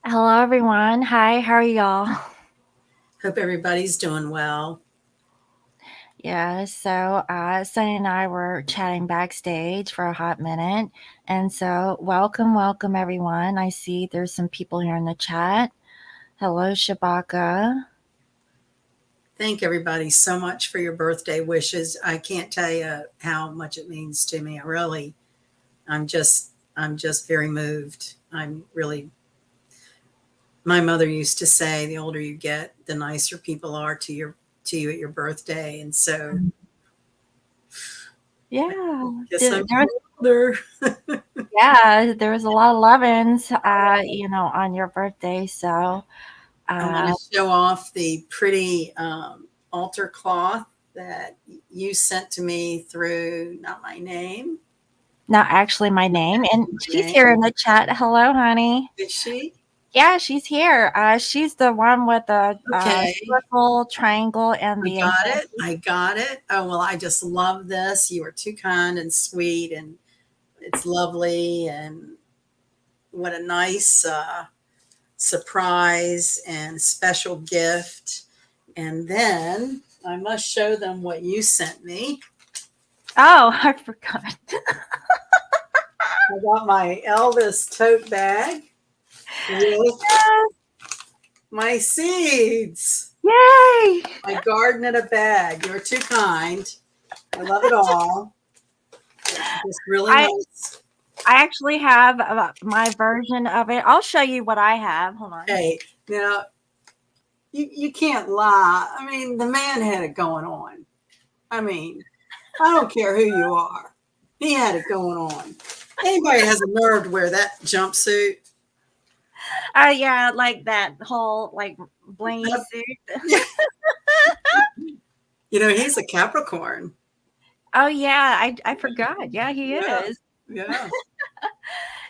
Hello, everyone. Hi, how are y'all? Hope everybody's doing well. Yeah, Sunny and I were chatting backstage for a hot minute. And so, welcome, everyone. I see there's some people here in the chat. Hello, Shabaka. Thank everybody so much for your birthday wishes. I can't tell you how much it means to me. I'm just very moved. I'm really My mother used to say the older you get, the nicer people are to you at your birthday. And so Yeah, I guess there, I'm there was, older. yeah, there was a lot of lovin's, on your birthday. I want Uh, to show off the pretty altar cloth that you sent to me through not my name. Not actually my name. And My she's name. here in the chat. Hello, honey. Is she? Yeah, she's here. She's the one with the Okay. circle, triangle, and I the got it. infinity. I got it. Oh, well, I just love this. You are too kind and sweet, and it's lovely. And what a nice surprise and special gift. And then I must show them what you sent me. Oh, I forgot. I got my Elvis tote bag with my seeds. Yay! My garden in a bag. You're too kind. I love it all. Just really I nice. I actually have my version of it. I'll show you what I have. Hold on. Hey, now you can't lie. I mean, the man had it going on. I mean, I don't care who you are. He had it going on. Anybody has a nerve to wear that jumpsuit? Yeah, like that whole like blingy suit. Yeah. He's a Capricorn. Oh yeah, I forgot. Yeah, he Yeah, is. yeah.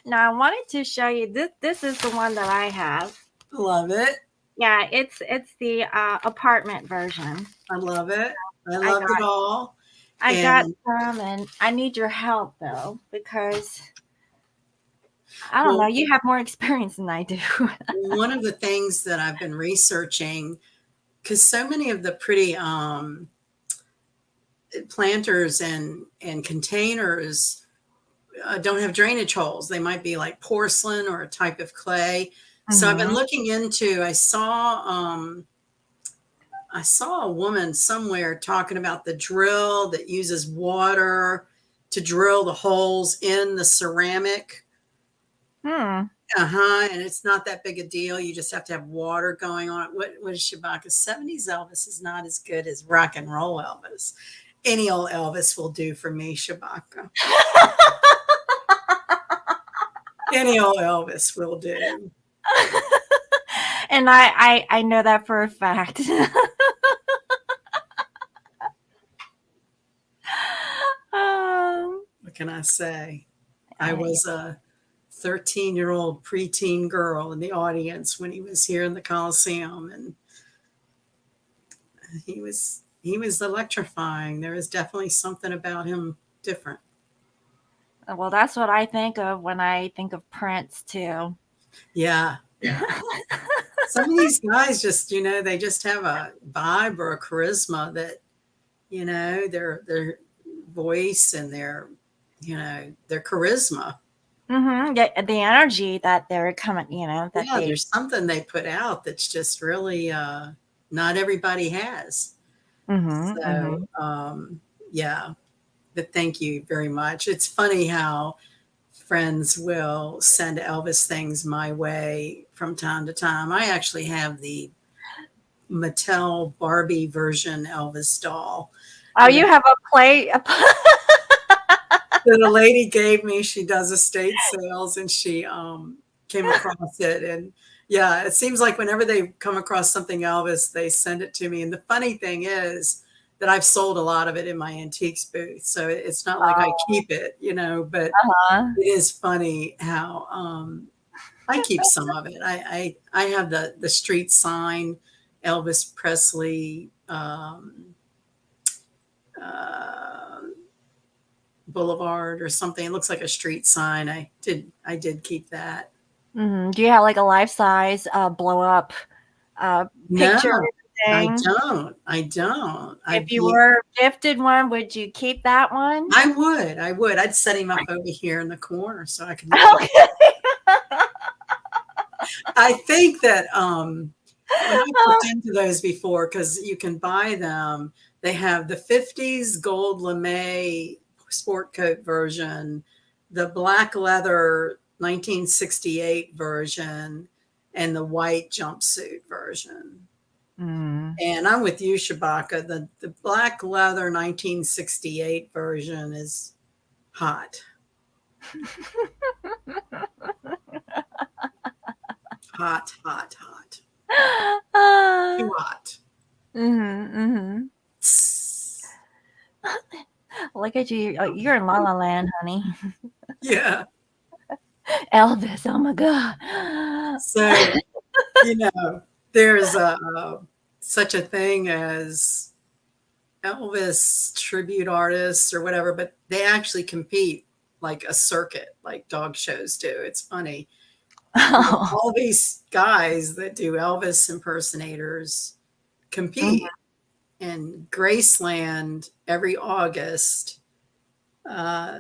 Now I wanted to show you this. This is the one that I have. Love it. Yeah, it's the apartment version. I love it. I I loved it got all. I got And some, and I need your help though because I don't know. well, You have more experience than I do. one of the things that I've been researching, because so many of the pretty planters and containers don't have drainage holes. They might be like porcelain or a type of clay. So I've been Hmm. looking into. I saw a woman somewhere talking about the drill that uses water to drill the holes in the ceramic. Hmm. And it's not that big a deal. You just have to have water going on it. What is Shabaka? 70s Elvis is not as good as rock and roll Elvis. Any old Elvis will do for me, Shabaka. Any old Elvis will do. And I know that for a fact. um, What can I say? I I, was a 13-year-old preteen girl in the audience when he was here in the Coliseum, and he was electrifying. There is definitely something about him different. well, that's what I think of when I think of Prince too. Yeah, yeah. Some of these guys they just have a vibe or a charisma that, their voice and their charisma. The energy that they're coming, that Yeah, they. there's something they put out that's just really not everybody has. Hmm. So, Hmm. yeah, but thank you very much. It's funny how friends will send Elvis things my way from time to time. I actually have the Mattel Barbie version Elvis doll Oh, that you have a play. that a lady gave me. She does estate sales, and she came across it. And yeah, it seems like whenever they come across something Elvis, they send it to me. And the funny thing is that I've sold a lot of it in my antiques booth, so it's not like I keep it, but Uh-huh. it is funny how I keep some of it. I have the street sign, Elvis Presley uh, Boulevard or something. It looks like a street sign. I did keep that. Do you have like a life size blow up No, picture or I anything? don't. I don't. If you were gifted one, would you keep that one? I would. I would. I'd set him up over here in the corner so I could look at him. Okay. I think that when I looked into those before, because you can buy them, they have the 50s gold lame sport coat version, the black leather 1968 version, and the white jumpsuit version. Mm. And I'm with you, Shabaka. The black leather 1968 version is hot, hot, hot, hot. Too hot. Mm-hmm. Look at you. Oh, you're in La La Land, honey. Yeah. Elvis, oh my God. So, you know, there's such a thing as Elvis tribute artists or whatever, but they actually compete like a circuit, like dog shows do. It's funny. Oh. All these guys that do Elvis impersonators Mhm. compete. And Graceland every August uh,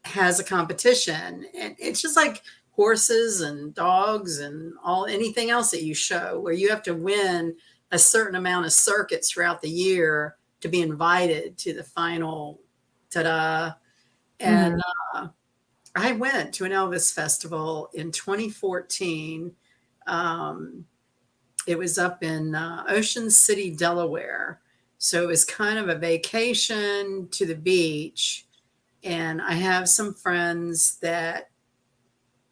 has a competition, and it's just like horses and dogs and all anything else that you show, where you have to win a certain amount of circuits throughout the year to be invited to the final. Ta-da! And Mhm. I went to an Elvis festival in 2014. Um, it was up in Ocean City, Delaware. So it was kind of a vacation to the beach. And I have some friends that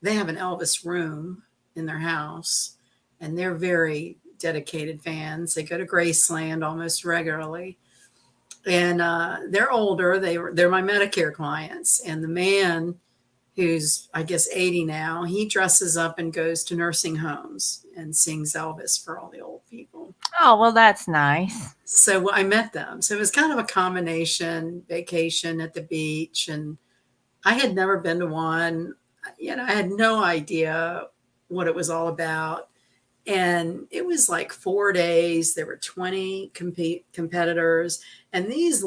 they have an Elvis room in their house, and they're very dedicated fans. They go to Graceland almost regularly, and they're older. They're my Medicare clients, and the man who's I guess 80 now, he dresses up and goes to nursing homes and sings Elvis for all the old people. Oh, well, that's nice. So I met them. So it was kind of a combination vacation at the beach, and I had never been to one. I had no idea what it was all about. And it was like 4 days. There were 20 competitors. And these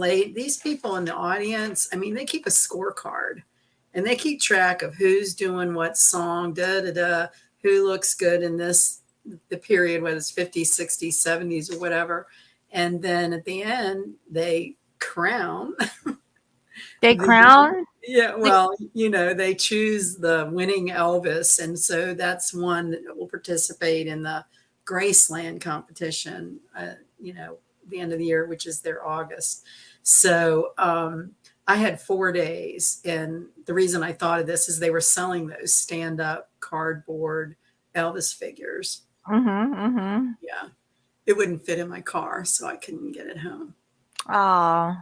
people in the audience, I mean, they keep a scorecard and they keep track of who's doing what song, da da da, who looks good in the period, whether it's 50s, 60s, 70s, or whatever. And then at the end, they crown They the crown? yeah, The well, they choose the winning Elvis, and so that's one that will participate in the Graceland competition, the end of the year, which is their August. So I had 4 days, and the reason I thought of this is they were selling those stand-up cardboard Elvis figures. Mhm, mhm. Yeah, it wouldn't fit in my car, so I couldn't get it home. Oh.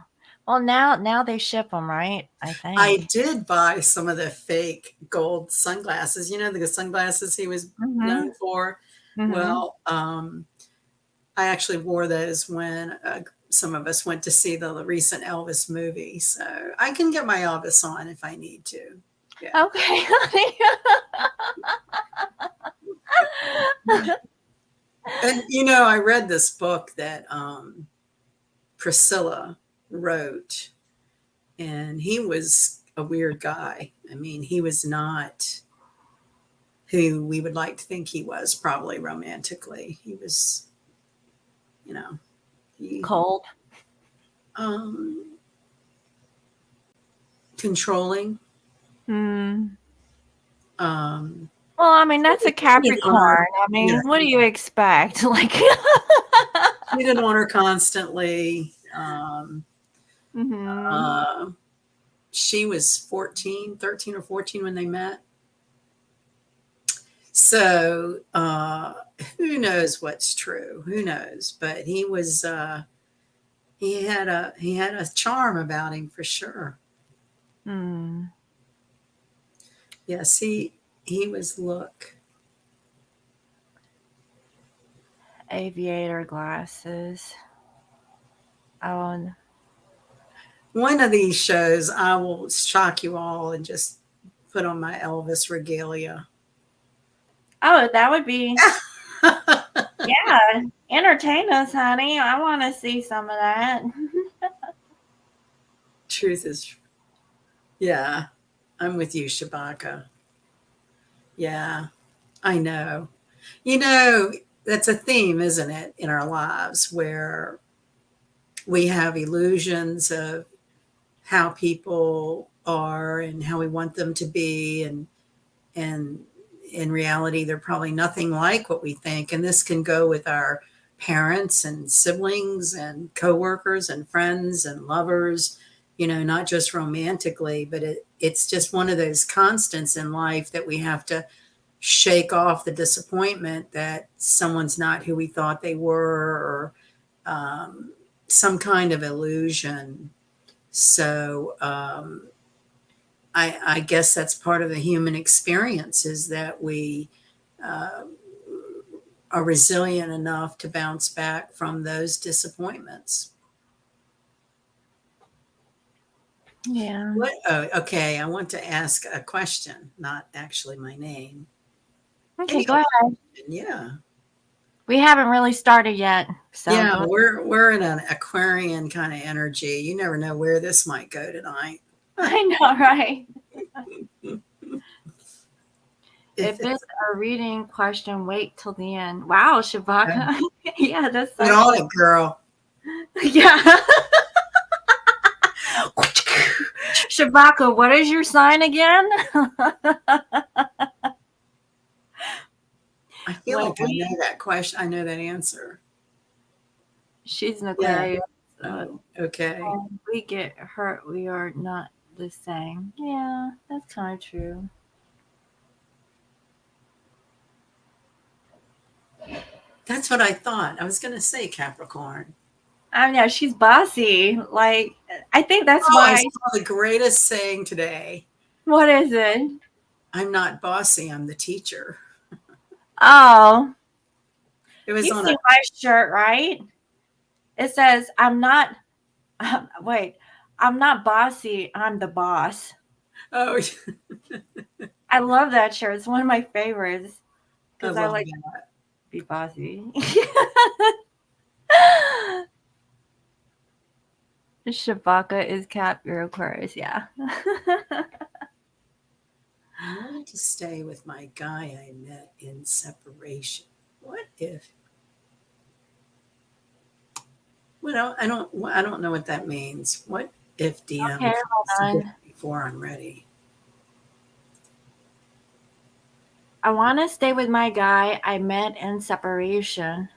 Well, now they ship them, right? I I think. did buy some of the fake gold sunglasses, the sunglasses he was known Mhm. for. Mhm. Well, I actually wore those when some of us went to see the recent Elvis movie. So I can get my Elvis on if I need to. Yeah. Okay, honey. And, I read this book that Priscilla wrote, and he was a weird guy. I mean, he was not who we would like to think he was, probably romantically. He was, you know, he Cold. um, controlling. Hmm. Um, Well, I mean, that's a he didn't want her, Capricorn. I yeah, mean, what do you expect? Like, he didn't want her constantly. mhm. Uh, she was 14, 13 or 14 when they met. So who knows what's true? Who knows? But he had a charm about him for sure. Hmm. Yes, he was look. Aviator glasses. Oh, One of these shows, I will shock you all and just put on my Elvis regalia. Oh, that would be, yeah. Entertain us, honey. I want to see some of that. Truth is, yeah, I'm with you, Shabaka. Yeah, I know. You know, that's a theme, isn't it, in our lives where we have illusions of how people are and how we want them to be, and in reality they're probably nothing like what we think. And this can go with our parents and siblings and coworkers and friends and lovers, you know, not just romantically, but it's just one of those constants in life that we have to shake off the disappointment that someone's not who we thought they were, or some kind of illusion. So I guess that's part of the human experience, is that we uh, are resilient enough to bounce back from those disappointments. Yeah. What? Oh, okay. I want to ask a question, not actually my name. Okay, Any go ahead. question? Yeah. We haven't really started yet, so Yeah, go. we're in an Aquarian kind of energy. You never know where this might go tonight. I know, right? If If it's it's a reading question, wait till the end. Wow, Shabaka. Yeah, that's get such on like, it, girl. yeah. Shabaka, what is your sign again? I feel When like I know that question. I know that answer. she's an Yeah. Aquarius, Oh, okay. when we get hurt, we are not the same. Yeah, that's kind of true. That's what I thought. I was going to say Capricorn. I know she's bossy. Like, I think that's Oh, I why. saw the greatest saying today. What is it? I'm not bossy, I'm the teacher. Oh, It was you on see a, my shirt, right? It says, I'm not, wait, I'm not bossy, I'm the boss. oh, I love that shirt. It's one of my favorites I because I love like to that. be bossy. Shabaka is Cap, you're Aquarius, yeah. I wanted to stay with my guy I met in separation. What if, well, I don't know what that means. What if DM Okay, hold tries to get on. me before I'm ready? I want to stay with my guy I met in separation.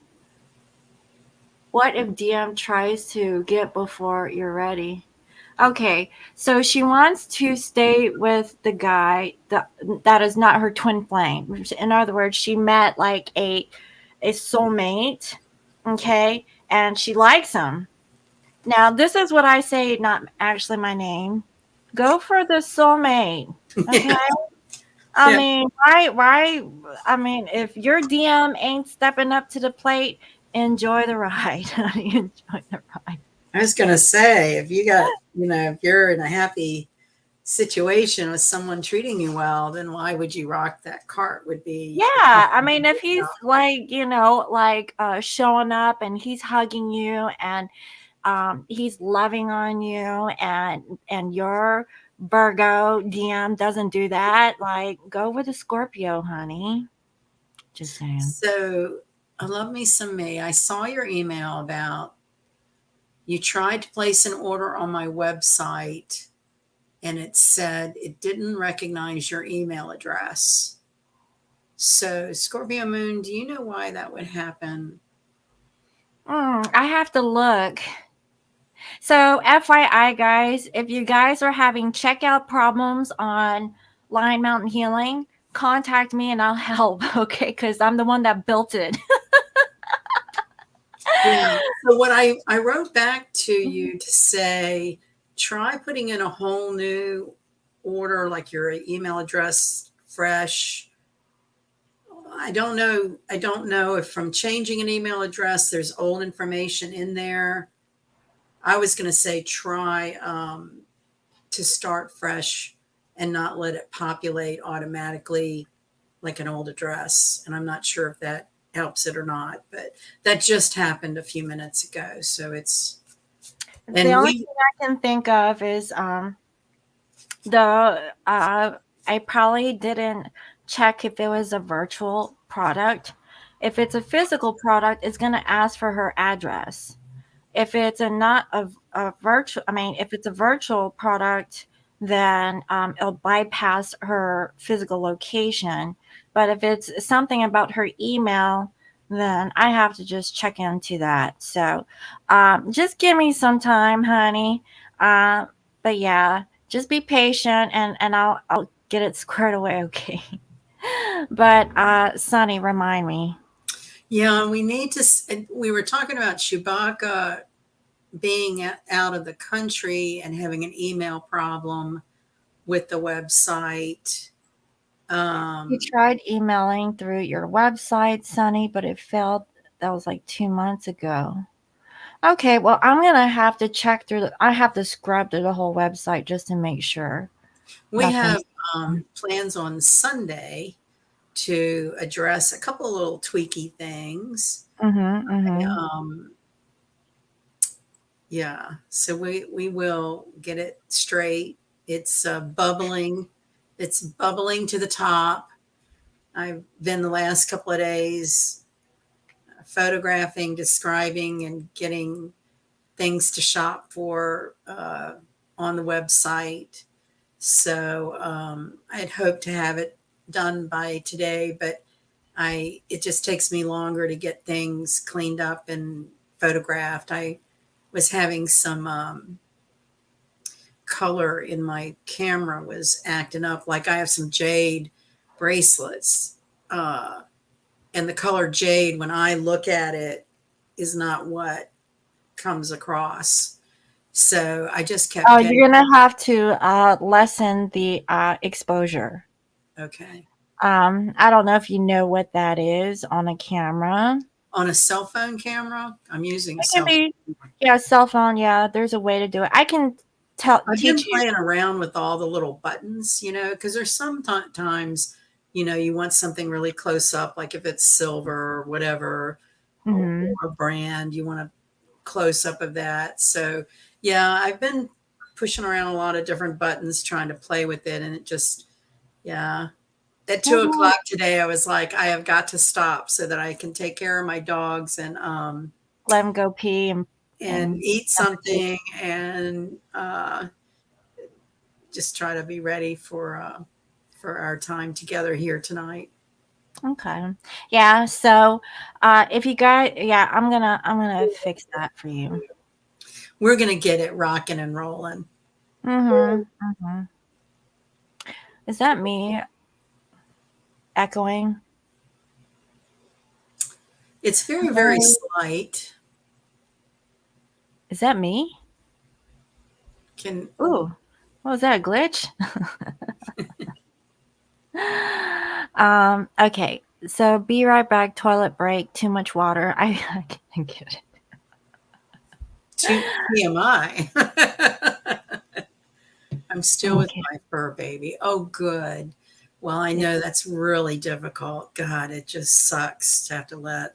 What if DM tries to get before you're ready? Okay, so she wants to stay with the guy that is not her twin flame. In other words, she met like a soulmate, okay, and she likes him. Now, this is what I say, not actually my name. Go for the soulmate, okay? I Yeah, mean, I mean, if your DM ain't stepping up to the plate, enjoy the ride. Enjoy the ride. I was going to say, if you got, you know, if you're in a happy situation with someone treating you well, then why would you rock that cart? Would be Yeah, I mean, if he's like, like showing up and he's hugging you and he's loving on you and your Virgo DM doesn't do that, like go with a Scorpio, honey. Just saying. so. I love me some me. I saw your email about you tried to place an order on my website and it said it didn't recognize your email address. So, Scorpio Moon, do you know why that would happen? I have to look. So, FYI, guys, if you guys are having checkout problems on Lion Mountain Healing, contact me and I'll help, okay? Because I'm the one that built it. Yeah. So, what I wrote back to you to say, try putting in a whole new order, like your email address fresh. I don't know. I don't know if from changing an email address, there's old information in there. I was going to say try to start fresh and not let it populate automatically. like an old address, and I'm not sure if that helps it or not, but that just happened a few minutes ago. So it's, The and only we, thing I can think of is the I probably didn't check if it was a virtual product. If it's a physical product, it's going to ask for her address. If it's a not a virtual, I mean, if it's a virtual product, then it'll bypass her physical location. But if it's something about her email, then I have to just check into that. So just give me some time, honey. Uh, but yeah, just be patient, and I'll get it squared away. Okay. But Sonny, remind me. yeah, we need to, we were talking about Chewbacca being out of the country and having an email problem with the website. You Um, tried emailing through your website, Sonny, but it failed. That was like 2 months ago. Okay, well, I'm gonna have to check through I have to scrub through the whole website just to make sure we have nothing's. plans on Sunday to address a couple of little tweaky things. Mm-hmm, mm-hmm. Um, yeah, so we will get it straight. It's bubbling. It's bubbling to the top. I've been the last couple of days photographing, describing, and getting things to shop for on the website. So I had hoped to have it done by today, but it just takes me longer to get things cleaned up and photographed. I was having some color in my camera was acting up. Like I have some jade bracelets, uh, and the color jade, when I look at it, is not what comes across. So I just kept Oh, getting, you're gonna have to lessen the exposure. okay. I don't know if you know what that is on a camera. On a cell phone camera, I'm using a It can cell be, phone. yeah, cell phone. Yeah, there's a way to do it. I can I've been teach you. playing around with all the little buttons, because there's sometimes, you want something really close up, like if it's silver or whatever, Mm-hmm. or a brand, you want a close up of that. So, yeah, I've been pushing around a lot of different buttons trying to play with it. And it just, yeah. At 2 o'clock today, I was like, I have got to stop so that I can take care of my dogs Let them go pee and and eat defecate. something and just try to be ready for our time together here tonight. Okay. Yeah, so if you guys, yeah, I'm gonna fix that for you. We're gonna get it rocking and rolling. Mm-hmm. Mm-hmm. Is that me echoing? It's very, very Hello? slight. Is that me? Can Ooh, what was that, a glitch? Okay. So be right back, toilet break, too much water. I can't get it. TMI. I'm still with Okay. my fur baby. Oh, good. Well, I know that's really difficult. God, it just sucks to have to let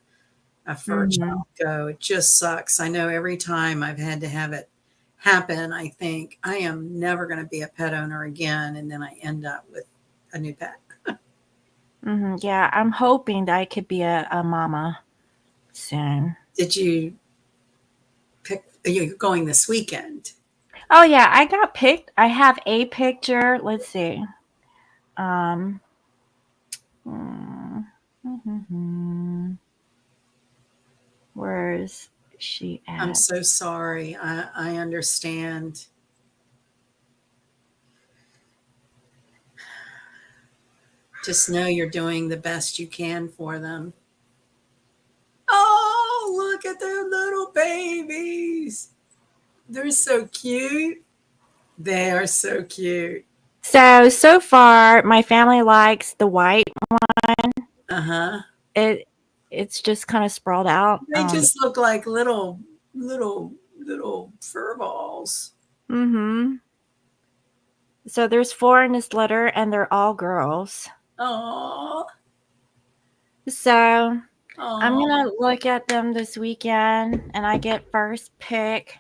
a fur Mm-hmm. child go. It just sucks. I know every time I've had to have it happen, I think I am never going to be a pet owner again. And then I end up with a new pet. Mm-hmm. Yeah, I'm hoping that I could be a mama soon. Did you pick? Are you going this weekend? Oh yeah, I got picked. I have a picture. Let's see. Um, mm, where's she I'm at? so sorry. I understand. Just know you're doing the best you can for them. Oh, look at their little babies. They're so cute. They are so cute. So far, my family likes the white one. Uh-huh. It it's just kind of sprawled out. They just look like little fur balls. Mm-hmm. So there's four in this litter, and they're all girls. Oh, So I'm oh, gonna look at them this weekend, and I get first pick.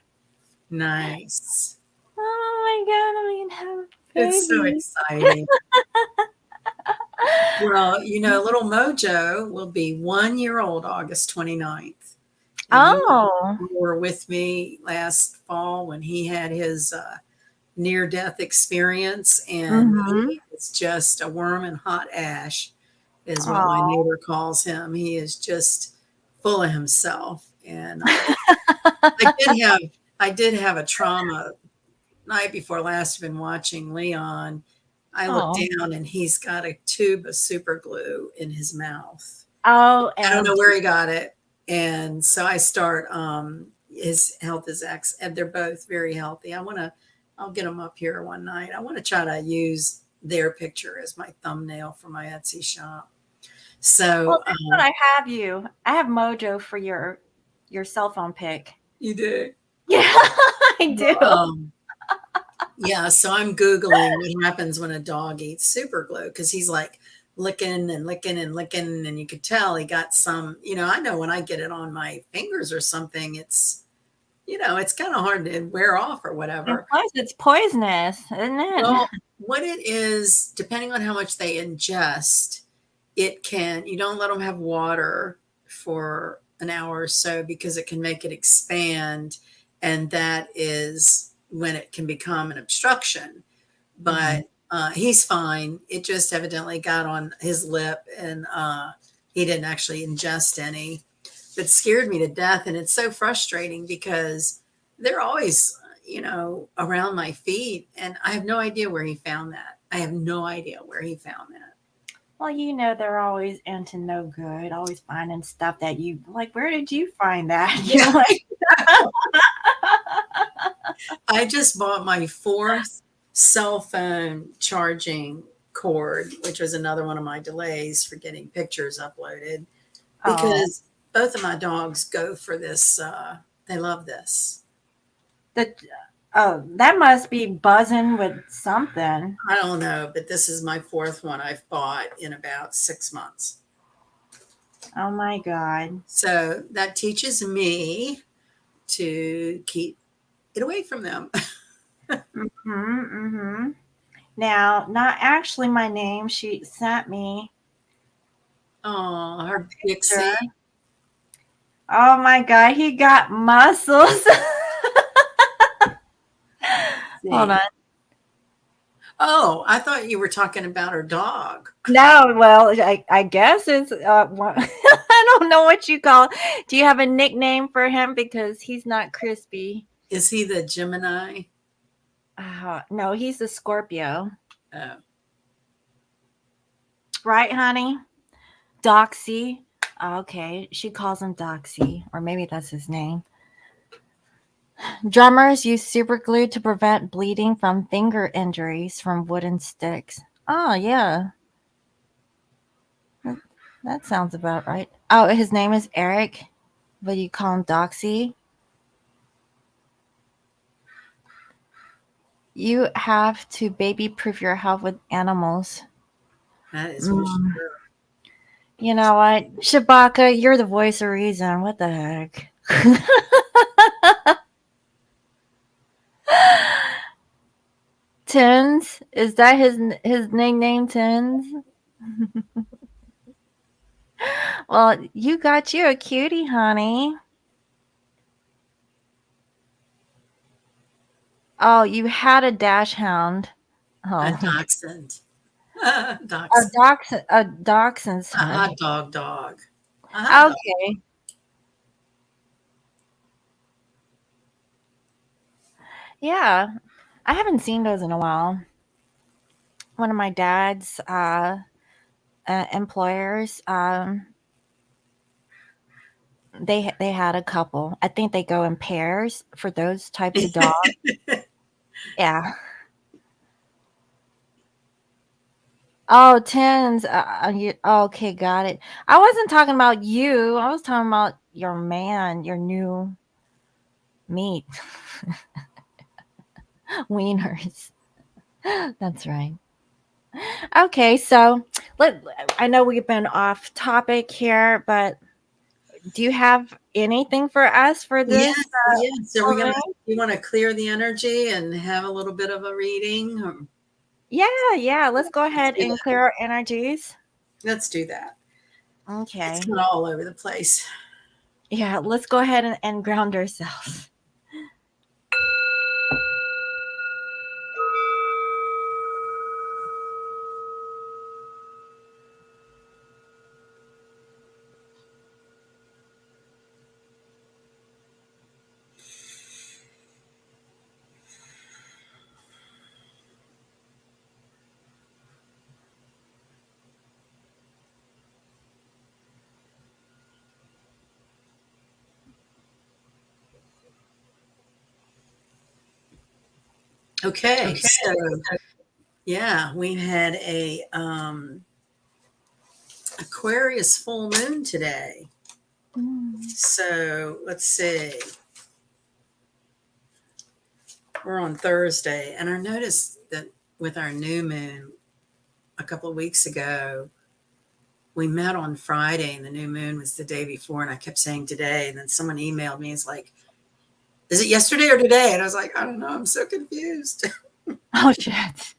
nice. Oh my god, I'm gonna have a It's so baby. exciting. Well, little Mojo will be 1 year old August 29th. And Oh. you were with me last fall when he had his near death experience, and Mm-hmm. he is just a worm in hot ash, is what my Oh. neighbor calls him. He is just full of himself. And I did have I did have a trauma night before last. Been watching Leon. I looked Oh. down and he's got a tube of super glue in his mouth. I don't know where OMG. he got it. And so I start, his health is and they're both very healthy. I'll get them up here one night. I want to try to use their picture as my thumbnail for my Etsy shop. Well, So, that's what I have you. I have Mojo for your cell phone pick. you do. Yeah, I do. Um, yeah. So I'm Googling what happens when a dog eats super glue, because he's like licking and licking and licking. And you could tell he got some, I know when I get it on my fingers or something, it's kind of hard to wear off or And whatever. plus, it's poisonous, isn't it? Well, what it is, depending on how much they ingest, you don't let them have water for an hour or so, because it can make it expand. And that is when it can become an obstruction. Mhm. But he's fine. It just evidently got on his lip, and he didn't actually ingest any. That scared me to death. And it's so frustrating because they're always, around my feet. And I have no idea where he found that. I have no idea where he found that. Well, they're always into no good, always finding stuff that you like. Where did you find that? Yeah. Like, I just bought my fourth cell phone charging cord, which was another one of my delays for getting pictures uploaded, oh, because both of my dogs go for this. They love this. the oh, that must be buzzing with something. I don't know, but this is my fourth one I've bought in about 6 months. Oh my god. So that teaches me to keep it away from them. Mm-hmm, mm-hmm. Now, not actually my name. She sent me Oh, her sure. Dixie. Oh my god, he got muscles. Hold on. See. Oh, I thought you were talking about her dog. No, well, I guess it's I don't know what you call. Do you have a nickname for him because he's not crispy? Is he the Gemini? No, he's a Scorpio, Oh, right, honey? Doxy. Okay, she calls him Doxy, or maybe that's his name. Drummers use super glue to prevent bleeding from finger injuries from wooden sticks. Oh yeah, that sounds about right. Oh, his name is Eric, but you call him Doxy. You have to baby proof your health with animals. that is for Mm. sure. You know what? Shabaka, you're the voice of reason. What the heck? Tins? Is that his nickname, Tins? Well, you got you a cutie, honey. Oh, you had a dash hound. A Oh, dachshund. Dachshund. a dachshund's A son. hot dog. A hot dog. Okay. Yeah, I haven't seen those in a while. One of my dad's employers, they had a couple. I think they go in pairs for those types of dogs. Yeah. Oh, tens. Okay, got it. I wasn't talking about you. I was talking about your man, your new meat wieners. That's right. Okay, so I know we've been off topic here, but do you have anything for us for Yeah, this yeah. So full we're gonna, moon? you want to clear the energy and have a little bit of a reading? Yeah, yeah. Let's go Let's ahead do and that. clear our energies. Let's do that. It's Okay. kind of all over the place. Yeah, let's go ahead and ground ourselves. Okay, Okay. so yeah, we had a Aquarius full moon today. Mm. So let's see. We're on Thursday, and I noticed that with our new moon a couple of weeks ago, we met on Friday, and the new moon was the day before, and I kept saying today, and then someone emailed me, it's like, is it yesterday or today? And I was like, I don't know, I'm so confused. Oh shit.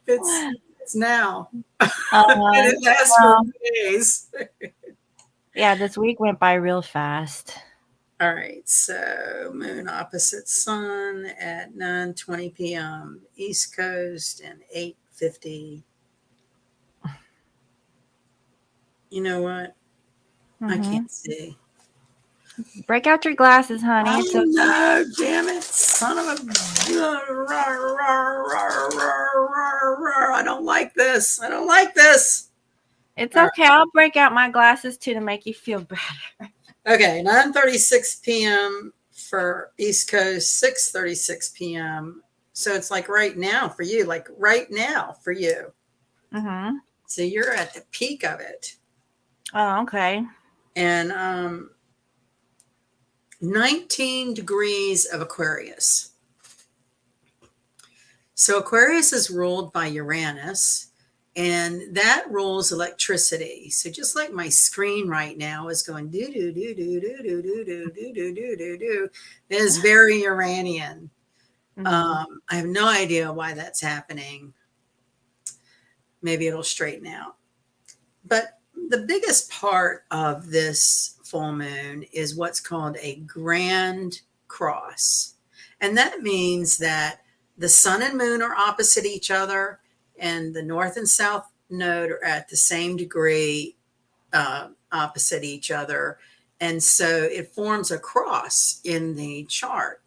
it's it's now. And Uh, it lasts for well, days. yeah, this week went by real fast. All right, so moon opposite sun at 9:20 p.m. East Coast and 8:50. You know what? I Hmm. can't see. Break out your glasses, honey. It's Oh okay. no, damn it, son of a I don't like this. I don't like this. It's All right. okay. I'll break out my glasses too to make you feel better. Okay, 9:36 p.m. for East Coast, 6:36 p.m. So it's like right now for you, like right now for you. Hmm. So you're at the peak of it. Oh, okay. And 19 degrees of Aquarius. So Aquarius is ruled by Uranus, and that rules electricity. So just like my screen right now is going do do do do do do do do do do do do do, it is very Uranian. Hmm. I have no idea why that's happening. Maybe it'll straighten out. But the biggest part of this full moon is what's called a grand cross. And that means that the sun and moon are opposite each other, and the north and south node are at the same degree opposite each other. And so it forms a cross in the chart.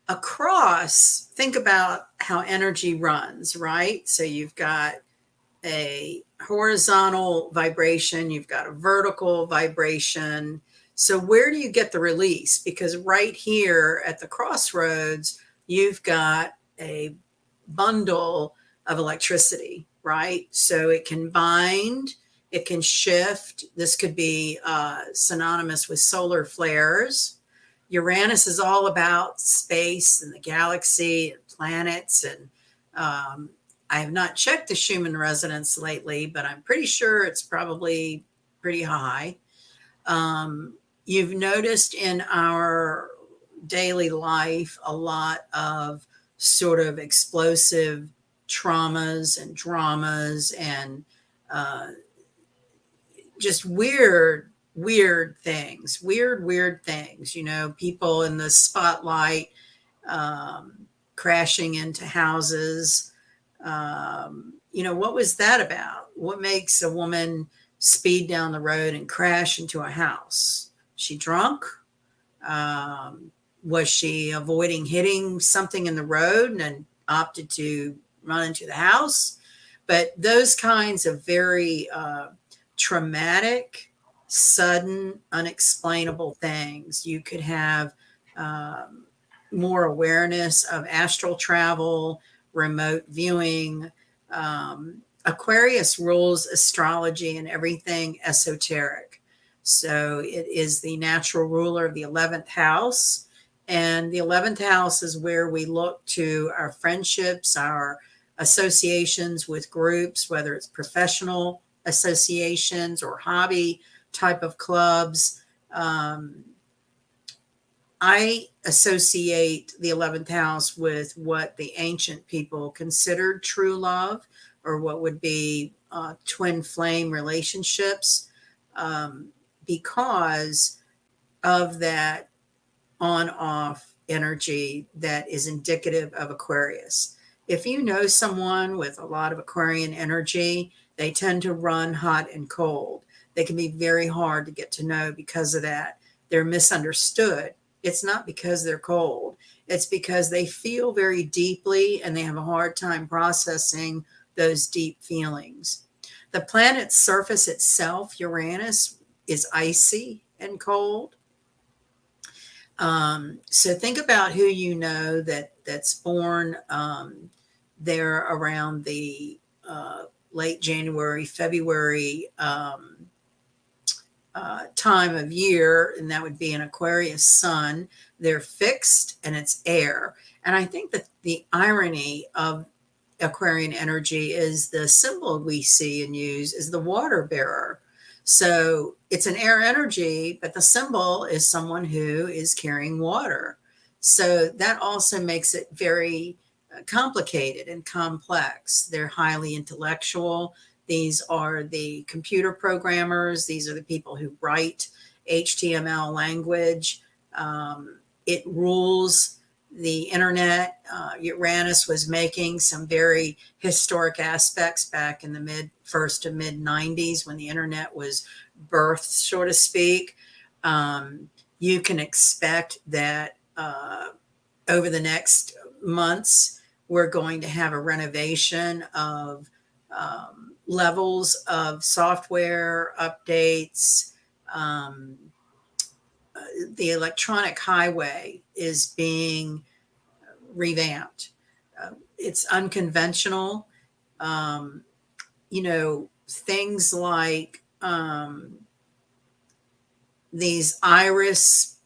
A cross, think about how energy runs, right? So you've got a horizontal vibration, you've got a vertical vibration. So, where do you get the release? Because right here at the crossroads, you've got a bundle of electricity, right? So, it can bind, it can shift. This could be synonymous with solar flares. Uranus is all about space and the galaxy and planets and I have not checked the Schumann resonance lately, but I'm pretty sure it's probably pretty high. You've noticed in our daily life a lot of sort of explosive traumas and dramas and uh, just weird things, you know, people in the spotlight crashing into houses. You know, what was that about? What makes a woman speed down the road and crash into a house? She drunk? Was she avoiding hitting something in the road and opted to run into the house? But those kinds of very traumatic, sudden, unexplainable things. You could have more awareness of astral travel, remote viewing. Aquarius rules astrology and everything esoteric. So it is the natural ruler of the 11th house. And the 11th house is where we look to our friendships, our associations with groups, whether it's professional associations or hobby type of clubs. I associate the 11th house with what the ancient people considered true love, or what would be twin flame relationships, because of that on off energy that is indicative of Aquarius. If you know someone with a lot of Aquarian energy, they tend to run hot and cold. They can be very hard to get to know because of that. They're misunderstood. It's not because they're cold, it's because they feel very deeply and they have a hard time processing those deep feelings. The planet's surface itself, Uranus, is icy and cold. So think about who you know that's born there around the late January, February time of year, and that would be an Aquarius sun. They're fixed and it's air. And I think that the irony of Aquarian energy is the symbol we see and use is the water bearer. So it's an air energy, but the symbol is someone who is carrying water. So that also makes it very complicated and complex. They're highly intellectual. These are the computer programmers. These are the people who write HTML language. It rules the internet. Uranus was making some very historic aspects back in the first to mid 90s when the internet was birthed, so to speak. You can expect that over the next months, we're going to have a renovation of levels of software updates. Um, the electronic highway is being revamped. It's unconventional. Um, things like these iris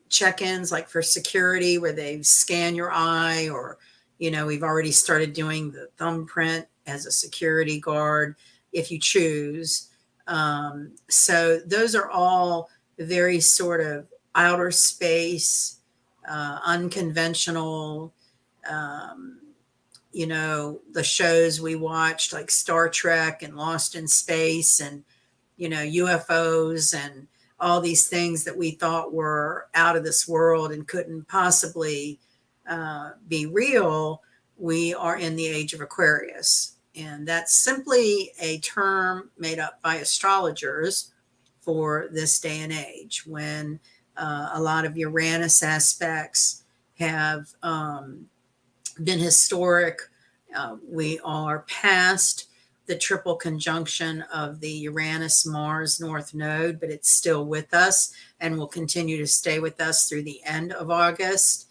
check-ins, like for security, where they scan your eye, or we've already started doing the thumbprint as a security guard if you choose. So those are all very sort of outer space, unconventional. um, the shows we watched like Star Trek and Lost in Space, and UFOs and all these things that we thought were out of this world and couldn't possibly be real. We are in the age of Aquarius, and that's simply a term made up by astrologers for this day and age, when a lot of Uranus aspects have been historic. We are past the triple conjunction of the Uranus Mars North Node, but it's still with us and will continue to stay with us through the end of August.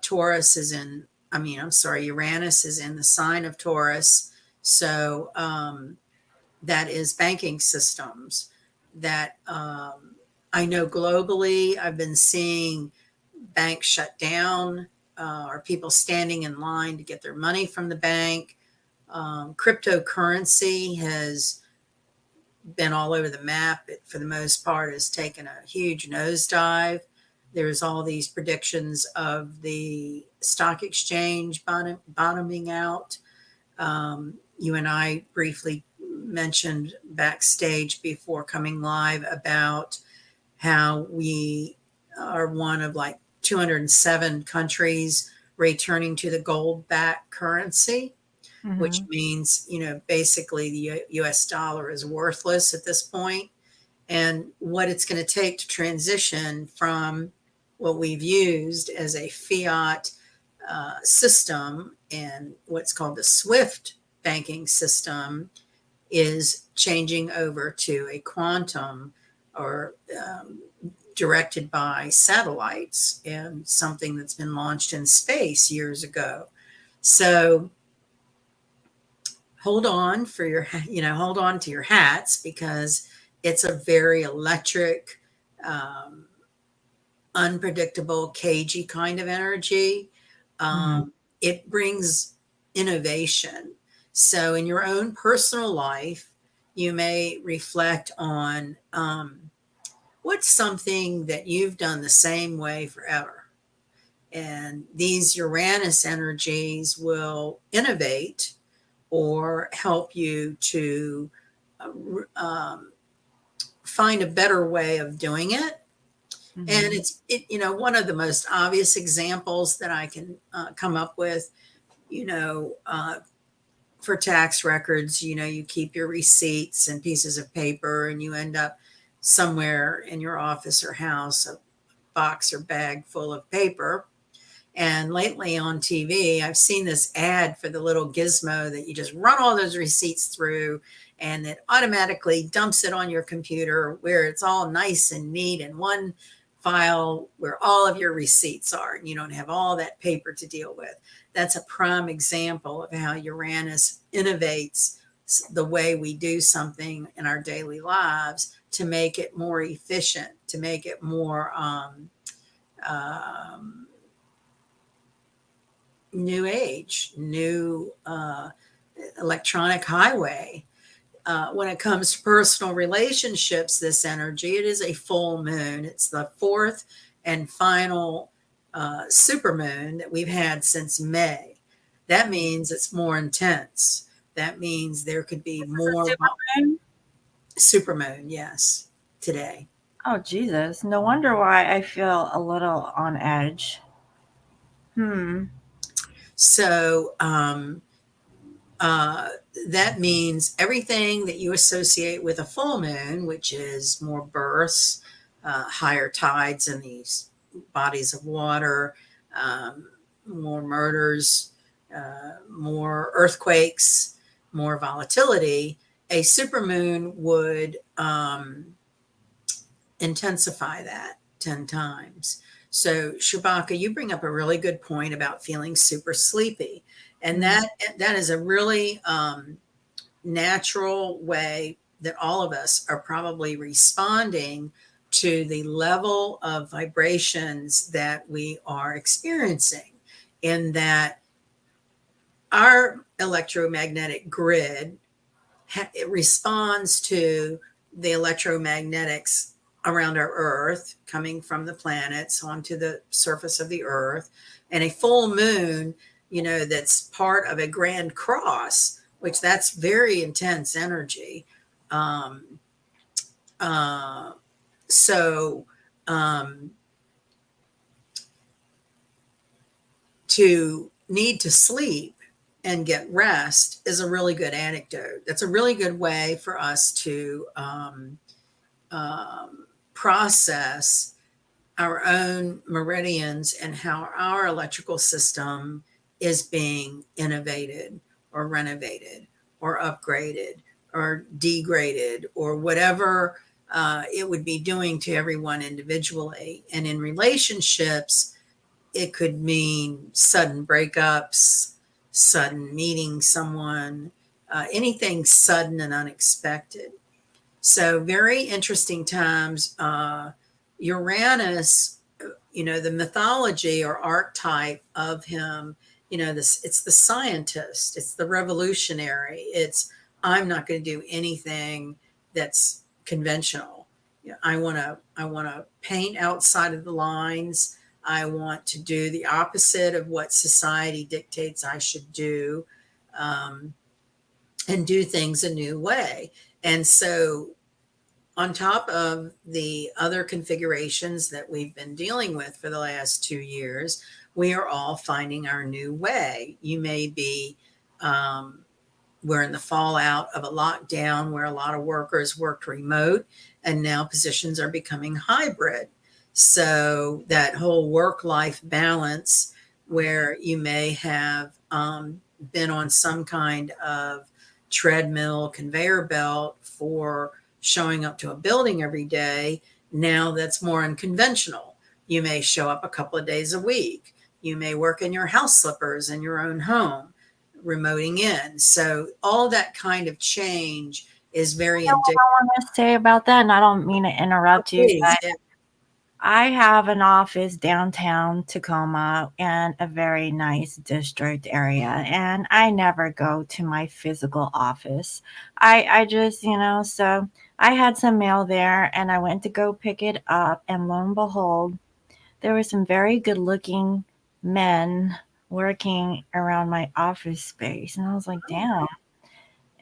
Taurus is in, Uranus is in the sign of Taurus. So that is banking systems that I know globally. I've been seeing banks shut down, or people standing in line to get their money from the bank. Cryptocurrency has been all over the map. It, for the most part, has taken a huge nosedive. There's all these predictions of the stock exchange bottoming out. You and I briefly mentioned backstage before coming live about how we are one of like 207 countries returning to the gold-backed currency, which Mm-hmm. means, basically the US dollar is worthless at this point. And what it's going to take to transition from what we've used as a fiat system and what's called the SWIFT banking system is changing over to a quantum, or directed by satellites, and something that's been launched in space years ago. So hold on for your, hold on to your hats, because it's a very electric, um, unpredictable, cagey kind of energy. Mhm. It brings innovation. So, in your own personal life, you may reflect on what's something that you've done the same way forever. And these Uranus energies will innovate or help you to um, find a better way of doing it. And Mhm. one of the most obvious examples that I can come up with, for tax records, you keep your receipts and pieces of paper, and you end up somewhere in your office or house, a box or bag full of paper. And lately on TV, I've seen this ad for the little gizmo that you just run all those receipts through, and it automatically dumps it on your computer where it's all nice and neat in one file where all of your receipts are, and you don't have all that paper to deal with. That's a prime example of how Uranus innovates the way we do something in our daily lives to make it more efficient, to make it more um, new age, new electronic highway. When it comes to personal relationships, this energy, it is a full moon. It's the fourth and final supermoon that we've had since May. That means it's more intense. That means there could be This is a more super moon? supermoon, yes, today. Oh, Jesus. No wonder why I feel a little on edge. Hmm. So, uh, that means everything that you associate with a full moon, which is more births, higher tides in these bodies of water, um, more murders, more earthquakes, more volatility, a supermoon would intensify that 10 times. So, Shabaka, you bring up a really good point about feeling super sleepy. And Mhm. that is a really natural way that all of us are probably responding to the level of vibrations that we are experiencing, in that our electromagnetic grid it responds to the electromagnetics around our earth coming from the planets onto the surface of the earth. And a full moon, that's part of a grand cross, which that's very intense energy. um, uh, so um, to need to sleep and get rest is a really good anecdote. That's a really good way for us to process our own meridians and how our electrical system is being innovated or renovated or upgraded or degraded or whatever it would be doing to everyone individually. And in relationships, it could mean sudden breakups, sudden meeting someone, anything sudden and unexpected. So very interesting times. Uranus, the mythology or archetype of him, it's the scientist, it's the revolutionary. It's I'm not going to do anything that's conventional. I want to paint outside of the lines. I want to do the opposite of what society dictates I should do. Um, and do things a new way. And so, on top of the other configurations that we've been dealing with for the last 2 years, we are all finding our new way. You may be, we're in the fallout of a lockdown where a lot of workers worked remote, and now positions are becoming hybrid. So, that whole work life balance, where you may have been on some kind of treadmill conveyor belt for showing up to a building every day, now that's more unconventional. You may show up a couple of days a week. You may work in your house slippers in your own home, remoting in. So all that kind of change is You very know what indicative. I want to say about that? And I don't mean to interrupt you, Please, but yeah. I have an office downtown Tacoma in a very nice district area, and I never go to my physical office. I just, so I had some mail there and I went to go pick it up, and lo and behold, there were some very good looking men working around my office space. And I was like, damn,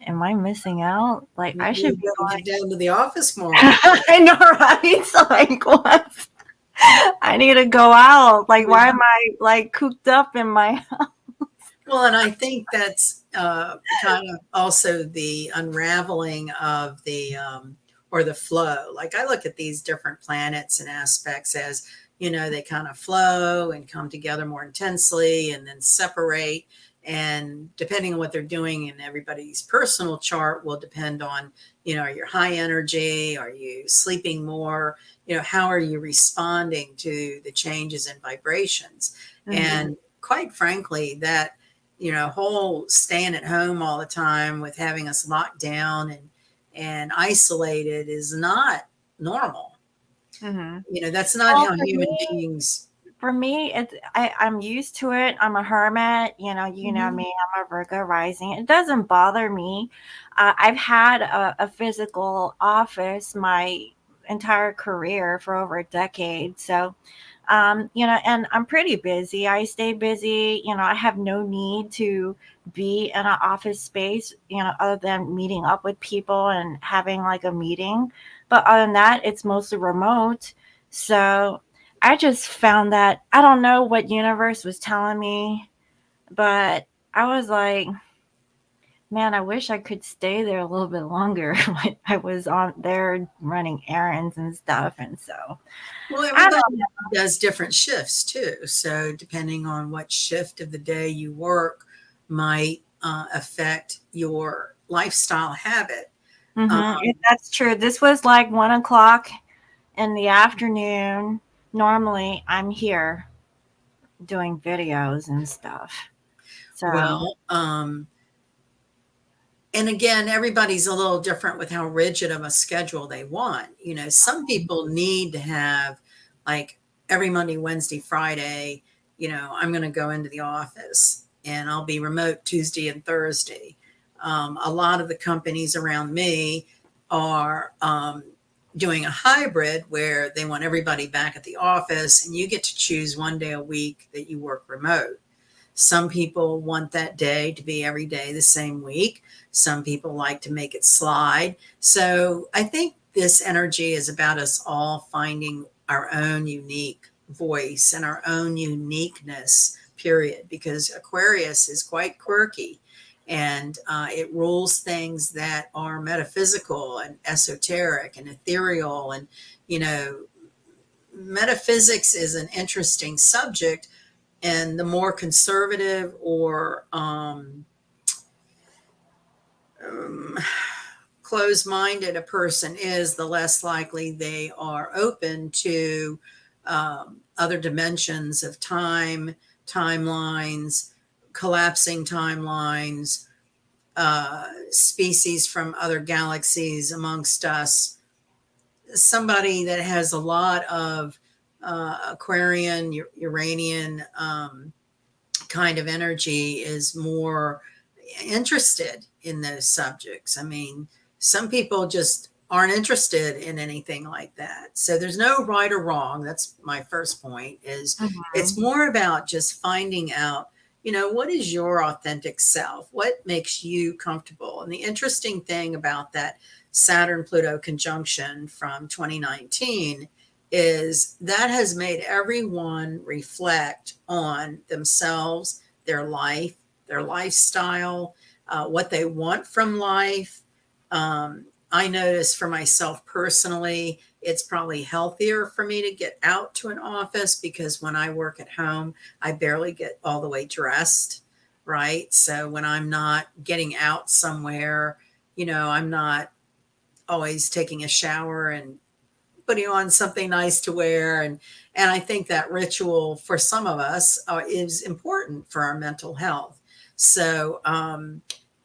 am I missing out? Like, I Maybe should you be better going. get down to the office more. I know, right? So, like, what? I need to go out. Like, why am I like cooped up in my? Well, and I think that's kind of also the unraveling of the or the flow. Like I look at these different planets and aspects as, they kind of flow and come together more intensely and then separate. And depending on what they're doing in everybody's personal chart will depend on, are you high energy? Are you sleeping more? How are you responding to the changes in vibrations? Mhm. And quite frankly, that whole staying at home all the time with having us locked down and isolated is not normal. Mhm. That's not Well, how human beings. for me, I'm used to it. I'm a hermit. You know Mhm. me. I'm a Virgo rising. It doesn't bother me. I've had a physical office my entire career for over a decade. So, and I'm pretty busy. I stay busy. I have no need to be in an office space, other than meeting up with people and having like a meeting. But other than that, it's mostly remote. So I just found that I don't know what universe was telling me, but I was like, man, I wish I could stay there a little bit longer when I was on there running errands and stuff. And so Well, I everybody don't does different shifts too. So depending on what shift of the day you work might affect your lifestyle habit. know. Um, That's true. This was like 1 o'clock in the afternoon. Normally, I'm here doing videos and stuff. So, well, and again, everybody's a little different with how rigid of a schedule they want. Some people need to have like every Monday, Wednesday, Friday, I'm going to go into the office and I'll be remote Tuesday and Thursday. A lot of the companies around me are doing a hybrid where they want everybody back at the office and you get to choose one day a week that you work remote. Some people want that day to be every day the same week. Some people like to make it slide. So I think this energy is about us all finding our own unique voice and our own uniqueness, period, because Aquarius is quite quirky and it rules things that are metaphysical and esoteric and ethereal. And, you know, metaphysics is an interesting subject, and the more conservative or um, closed-minded a person is, the less likely they are open to other dimensions of time, timelines, collapsing timelines, species from other galaxies amongst us. Somebody that has a lot of Aquarian, Uranian kind of energy is more interested in those subjects. I mean, some people just aren't interested in anything like that. So there's no right or wrong. That's my first point, is it's mhm. more about just finding out, what is your authentic self? What makes you comfortable? And the interesting thing about that Saturn Pluto conjunction from 2019 is that has made everyone reflect on themselves, their life, their lifestyle, what they want from life. I notice for myself personally, it's probably healthier for me to get out to an office because when I work at home, I barely get all the way dressed, right? So when I'm not getting out somewhere, I'm not always taking a shower and putting on something nice to wear. And I think that ritual for some of us is important for our mental health. So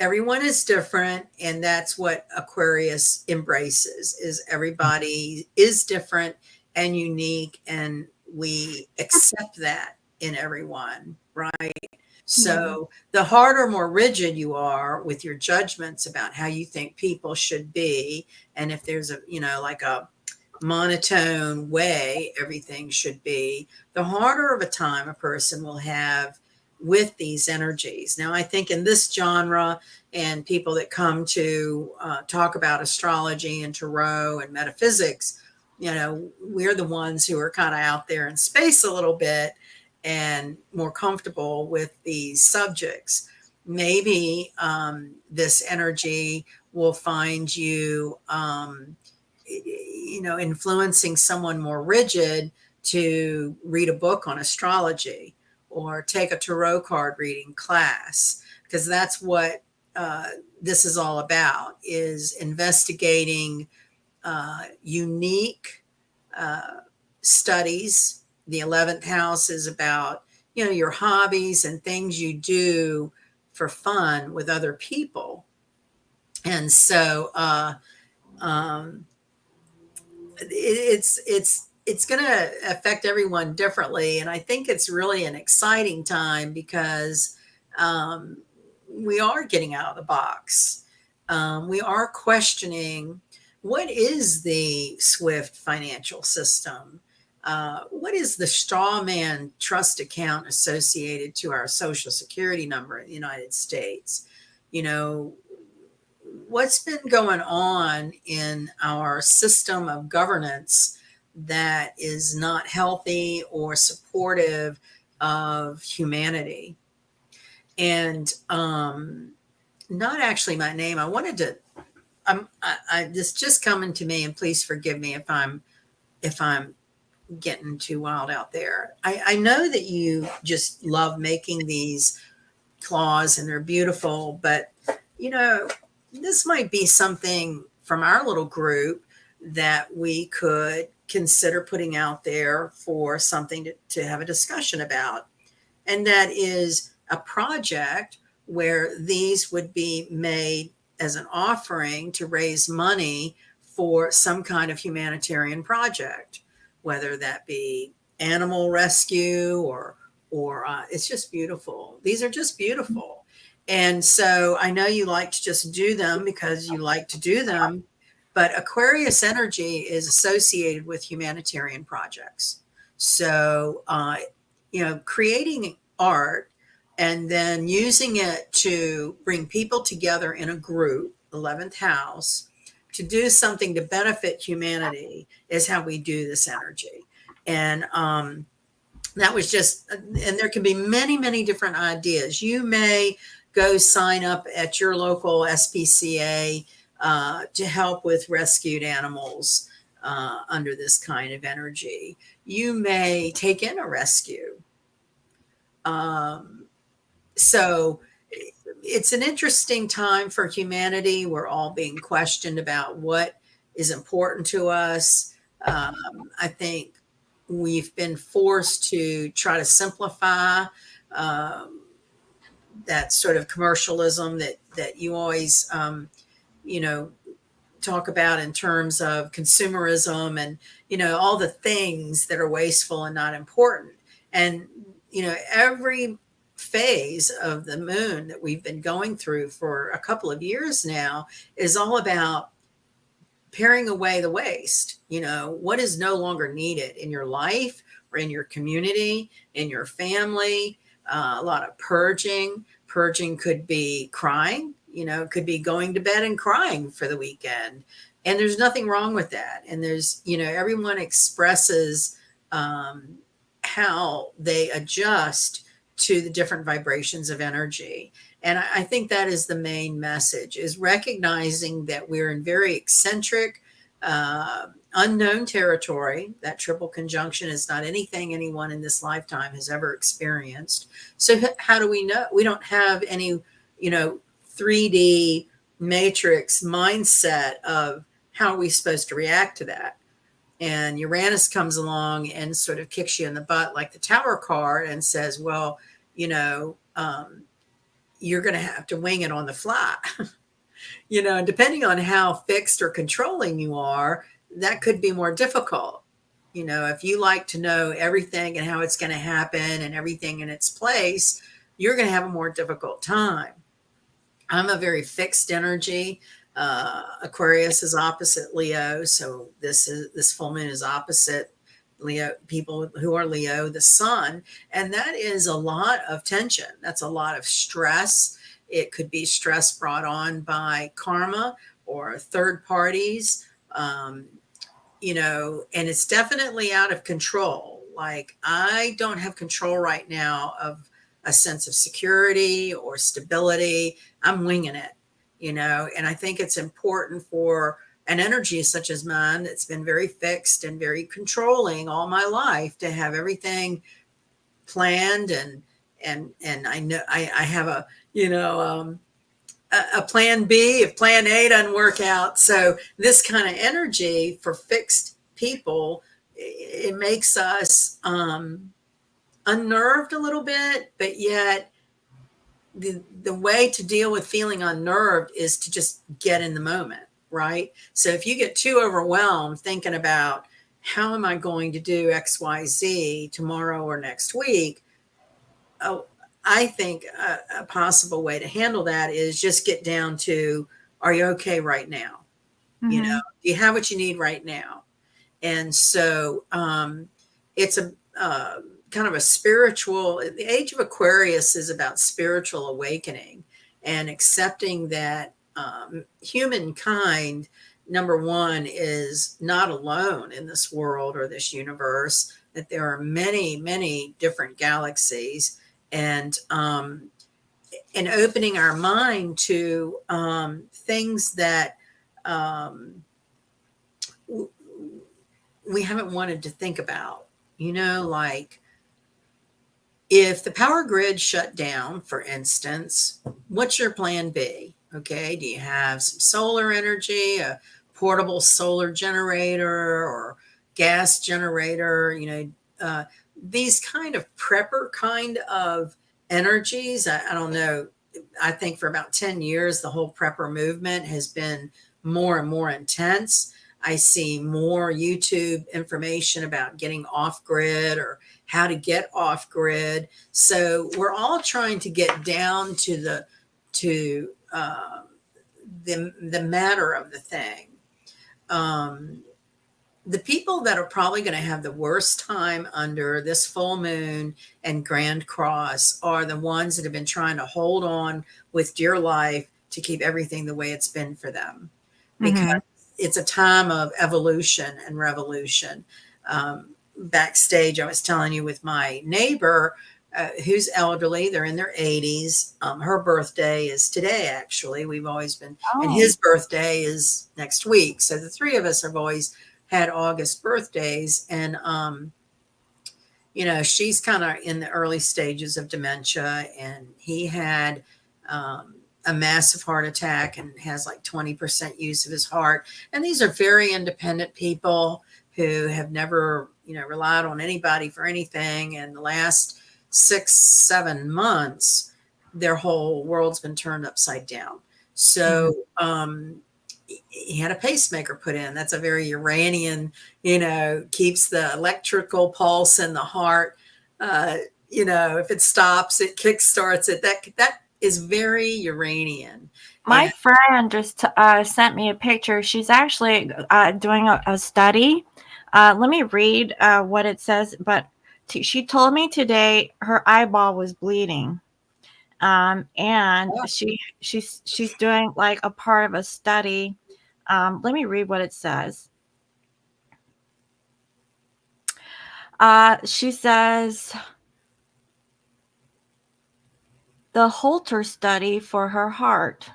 everyone is different, and that's what Aquarius embraces, is everybody is different, and unique, and we accept that in everyone, right? Yeah. So the harder, more rigid you are with your judgments about how you think people should be, and if there's a, like a monotone way everything should be, the harder of a time a person will have with these energies. Now, I think in this genre, and people that come to talk about astrology and tarot and metaphysics, we're the ones who are kind of out there in space a little bit and more comfortable with these subjects. Maybe this energy will find you influencing someone more rigid to read a book on astrology or take a tarot card reading class, because that's what uh, this is all about, is investigating unique uh, studies. The 11th house is about, your hobbies and things you do for fun with other people. And so um, it's going to affect everyone differently, and I think it's really an exciting time because um, we are getting out of the box. We are questioning, what is the swift financial system, what is the straw man trust account associated to our social security number in the United States. you know what's been going on in our system of governance that is not healthy or supportive of humanity. And not actually my name. I wanted to. This just coming to me, and please forgive me if I'm getting too wild out there. I know that you just love making these claws, and they're beautiful, but you know, this might be something from our little group that we could consider putting out there for something to have a discussion about. And that is a project where these would be made as an offering to raise money for some kind of humanitarian project, whether that be animal rescue or it's just beautiful. These are just beautiful. And so I know you like to just do them because you like to do them, but Aquarius energy is associated with humanitarian projects. So, creating art and then using it to bring people together in a group, 11th house, to do something to benefit humanity is how we do this energy. And that was just, and there can be many, many different ideas. You may go sign up at your local SPCA to help with rescued animals under this kind of energy. You may take in a rescue. Um, so it's an interesting time for humanity. We're all being questioned about what is important to us. I think we've been forced to try to simplify um, that sort of commercialism that you always, you know, talk about in terms of consumerism and, all the things that are wasteful and not important. And, every phase of the moon that we've been going through for a couple of years now is all about paring away the waste. What is no longer needed in your life or in your community, in your family. A lot of purging could be crying, could be going to bed and crying for the weekend, and there's nothing wrong with that. And there's, everyone expresses how they adjust to the different vibrations of energy. And I think that is the main message, is recognizing that we're in very eccentric, unknown territory. That triple conjunction is not anything anyone in this lifetime has ever experienced. So how do we know? We don't have any, 3D matrix mindset of how are we supposed to react to that. And Uranus comes along and sort of kicks you in the butt like the Tower card and says, well, you're going to have to wing it on the fly. And depending on how fixed or controlling you are, that could be more difficult. You know, if you like to know everything and how it's going to happen and everything in its place, you're going to have a more difficult time. I'm a very fixed energy. Aquarius is opposite Leo, so this full moon is opposite Leo. People who are Leo, the sun, and that is a lot of tension. That's a lot of stress. It could be stress brought on by karma or third parties, you know, and it's definitely out of control. Like, I don't have control right now of a sense of security or stability. I'm winging it, you know, and I think it's important for an energy such as mine that's been very fixed and very controlling all my life to have everything planned, and I know I have a, you know, a plan B if plan A doesn't work out. So this kind of energy for fixed people, it makes us unnerved a little bit, but yet the way to deal with feeling unnerved is to just get in the moment, right? So if you get too overwhelmed thinking about how am I going to do XYZ tomorrow or next week, oh, I think a possible way to handle that is just get down to, are you okay right now? You know, Mm-hmm. do you have what you need right now? And so it's a kind of a spiritual, the age of Aquarius is about spiritual awakening and accepting that humankind, number one, is not alone in this world or this universe, that there are many, many different galaxies, and opening our mind to things that um, we haven't wanted to think about, you know, like if the power grid shut down, for instance, what's your plan B? Okay. Do you have some solar energy, a portable solar generator or gas generator? You know, these kind of prepper kind of energies. I don't know. I think for about 10 years, the whole prepper movement has been more and more intense. I see more YouTube information about getting off grid or how to get off grid. So we're all trying to get down to to the matter of the thing. Um, the people that are probably going to have the worst time under this full moon and grand cross are the ones that have been trying to hold on with dear life to keep everything the way it's been for them, because Mm-hmm. it's a time of evolution and revolution. Backstage, I was telling you, with my neighbor who's elderly, they're in their 80s. Her birthday is today, actually. We've always been, and Oh. his birthday is next week. So the three of us have always had August birthdays. And, you know, she's kind of in the early stages of dementia, and he had a massive heart attack and has like 20% use of his heart. And these are very independent people who have never, you know, relied on anybody for anything. And the last 6, 7 months, their whole world's been turned upside down. Mm-hmm. So he had a pacemaker put in. That's a very Uranian, you know, keeps the electrical pulse in the heart. Uh, you know, if it stops, it kickstarts it. That is very Uranian. My And friend just sent me a picture. She's actually doing a study. Let me read what it says. But she told me today her eyeball was bleeding, and she's doing like a part of a study. Let me read what it says. She says the Holter study for her heart.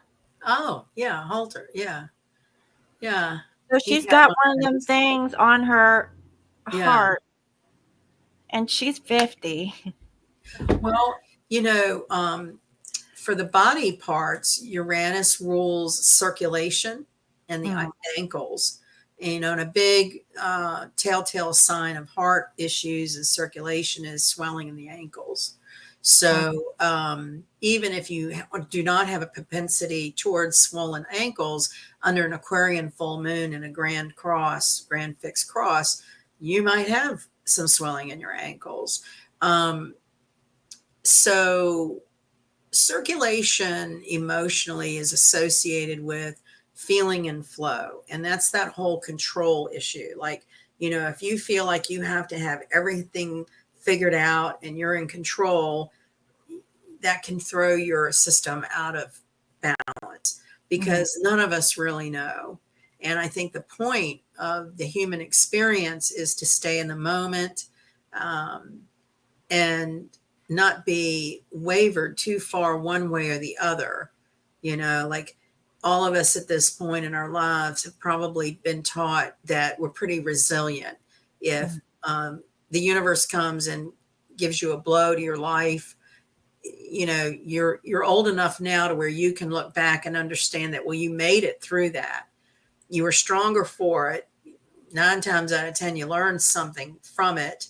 oh yeah, Halter, yeah, yeah. So He she's had got one one of of them those. things on her Yeah. heart, and she's 50. Well, you know, for the body parts, Uranus rules circulation and the Mm, ankles. And, you know, and a big telltale sign of heart issues and circulation is swelling in the ankles. okay. So even if you do not have a propensity towards swollen ankles under an Aquarian full moon and a grand cross, grand fixed cross, you might have some swelling in your ankles. So circulation emotionally is associated with feeling and flow. And that's that whole control issue. Like, if you feel like you have to have everything figured out and you're in control, that can throw your system out of balance Mhm. because none of us really know. And I think the point of the human experience is to stay in the moment, um, and not be wavered too far one way or the other. Like all of us at this point in our lives have probably been taught that we're pretty resilient. If Mhm. the universe comes and gives you a blow to your life, you're old enough now to where you can look back and understand that, well, you made it through that. You were stronger for it. 9 times out of 10, you learned something from it.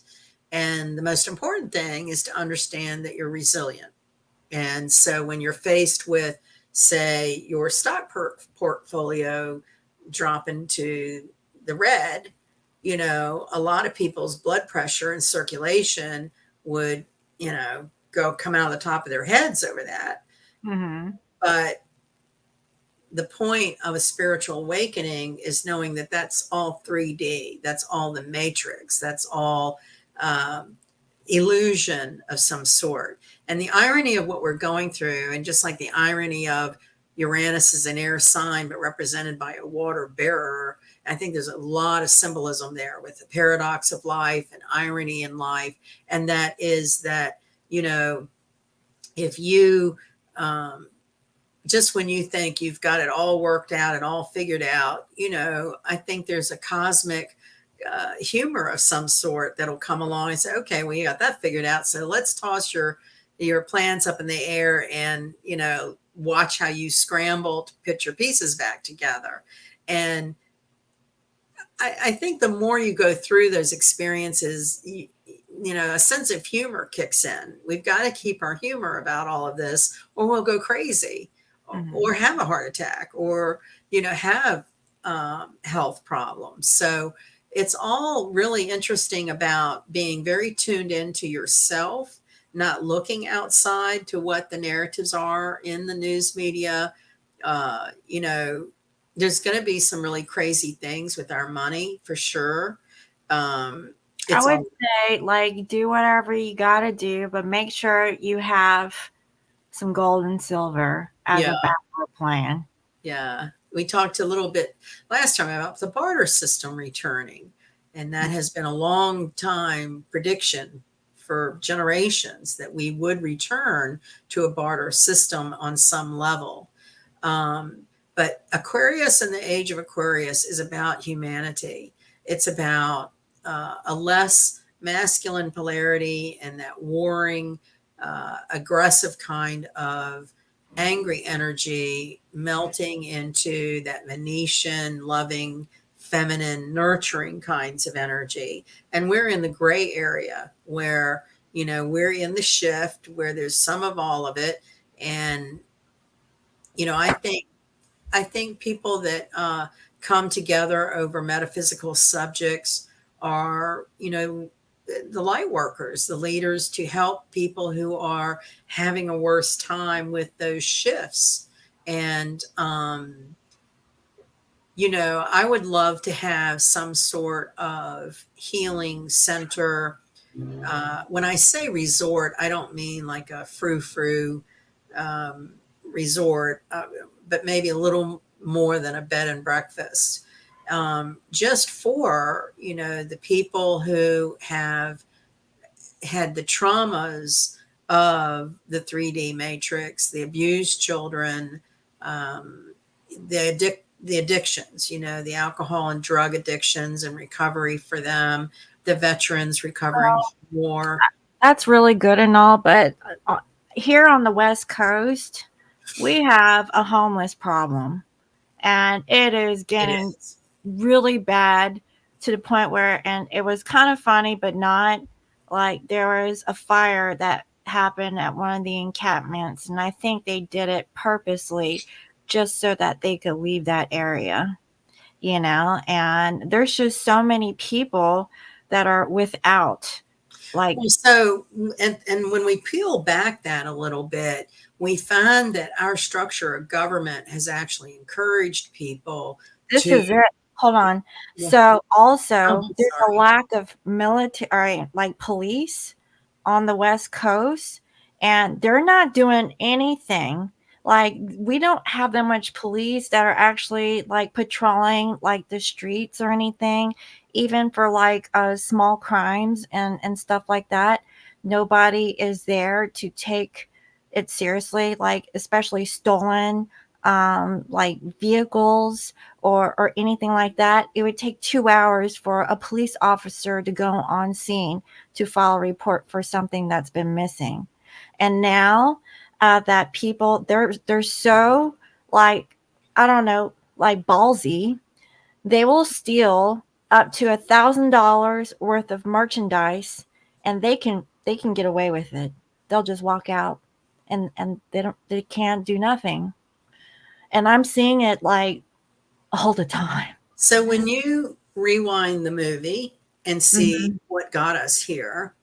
And the most important thing is to understand that you're resilient. And so when you're faced with, say, your stock portfolio drop into the red, a lot of people's blood pressure and circulation would, go come out of the top of their heads over that. Mhm. But the point of a spiritual awakening is knowing that that's all 3D, that's all the matrix, that's all um, illusion of some sort. And the irony of what we're going through, and just like the irony of Uranus is an air sign but represented by a water bearer, I think there's a lot of symbolism there with the paradox of life and irony in life. And that is that, if you just when you think you've got it all worked out and all figured out, I think there's a cosmic humor of some sort that'll come along and say, okay, well, you got that figured out. So let's toss your plans up in the air and, watch how you scramble to put your pieces back together. And I think the more you go through those experiences, a sense of humor kicks in. We've got to keep our humor about all of this, or we'll go crazy, or Mhm. have a heart attack, or have health problems. So it's all really interesting about being very tuned into yourself, not looking outside to what the narratives are in the news media. Uh, you know, there's going to be some really crazy things with our money for sure. Um, I it's would all, say, like, do whatever you gotta do, but make sure you have some gold and silver as yeah, a backup plan. yeah. We talked a little bit last time about the barter system returning, and that has been a long time prediction for generations that we would return to a barter system on some level. Um, but Aquarius and the age of Aquarius is about humanity. It's about a less masculine polarity and that warring, aggressive kind of angry energy melting into that Venetian, loving, feminine, nurturing kinds of energy. And we're in the gray area where, we're in the shift where there's some of all of it. And, I think people that come together over metaphysical subjects are, the light workers, the leaders to help people who are having a worse time with those shifts. And, I would love to have some sort of healing center. When I say resort, I don't mean like a frou-frou resort, but maybe a little more than a bed and breakfast. Just for, the people who have had the traumas of the 3D matrix, the abused children, the addictions, the alcohol and drug addictions and recovery for them, the veterans recovering Well, from war. that's really good and all, but here on the West Coast, we have a homeless problem, and it is It getting is. really bad to the point where, and it was kind of funny, but not, like, there was a fire that happened at one of the encampments, and I think they did it purposely just so that they could leave that area, and there's just so many people that are without, like, Well, so, and when we peel back that a little bit, we find that our structure of government has actually encouraged people this to, is it. Hold on. yeah, So oh, also I'm there's a sorry. lack of military, like police on the West Coast, and they're not doing anything. Like, we don't have that much police that are actually like patrolling like the streets or anything, even for like small crimes and stuff like that. Nobody is there to take it seriously, like especially stolen like vehicles or anything like that. It would take 2 hours for a police officer to go on scene to file a report for something that's been missing. And now that people, they're so, like, I don't know, like ballsy, they will steal up to $1,000 worth of merchandise, and they can get away with it. They'll just walk out, and they can't do nothing. And I'm seeing it like all the time. So when you rewind the movie and see Mhm, what got us here,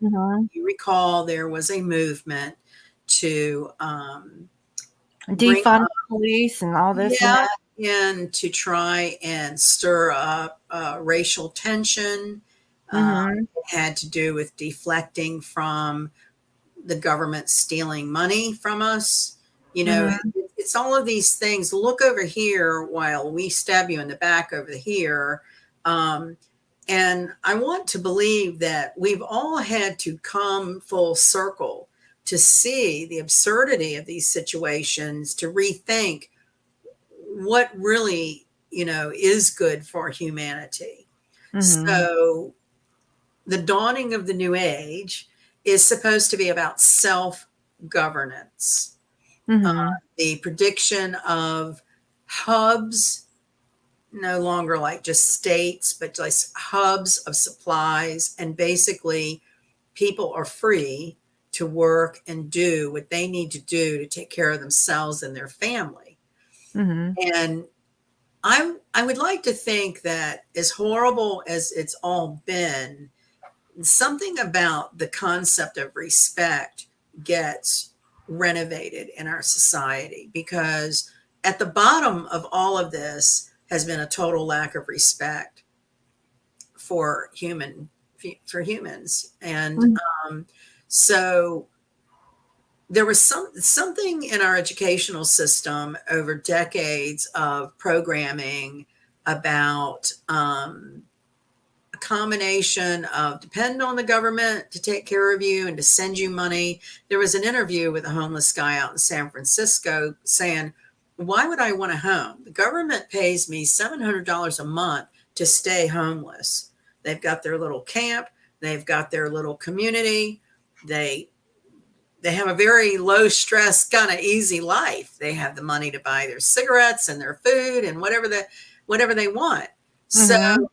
mhm. you recall there was a movement to bring Defund up, police and all this and yeah, that. and to try and stir up racial tension. Mhm, It had to do with deflecting from the government stealing money from us. You know, mhm, it's all of these things. Look over here while we stab you in the back over here. Um, and I want to believe that we've all had to come full circle to see the absurdity of these situations, to rethink what really, is good for humanity. mhm, So the dawning of the new age is supposed to be about self governance, mhm, the prediction of hubs, no longer like just states, but just hubs of supplies. And basically, people are free to work and do what they need to do to take care of themselves and their family. mhm, And I would like to think that, as horrible as it's all been, something about the concept of respect gets renovated in our society, because at the bottom of all of this has been a total lack of respect for humans. And mhm, so there was something in our educational system over decades of programming about a combination of depend on the government to take care of you and to send you money. There was an interview with a homeless guy out in San Francisco saying, why would I want a home? The government pays me $700 a month to stay homeless. They've got their little camp, they've got their little community. They have a very low stress, kind of easy life. They have the money to buy their cigarettes and their food and whatever they want. So mhm,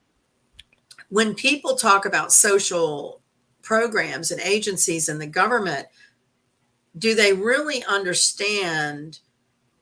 when people talk about social programs and agencies in the government, do they really understand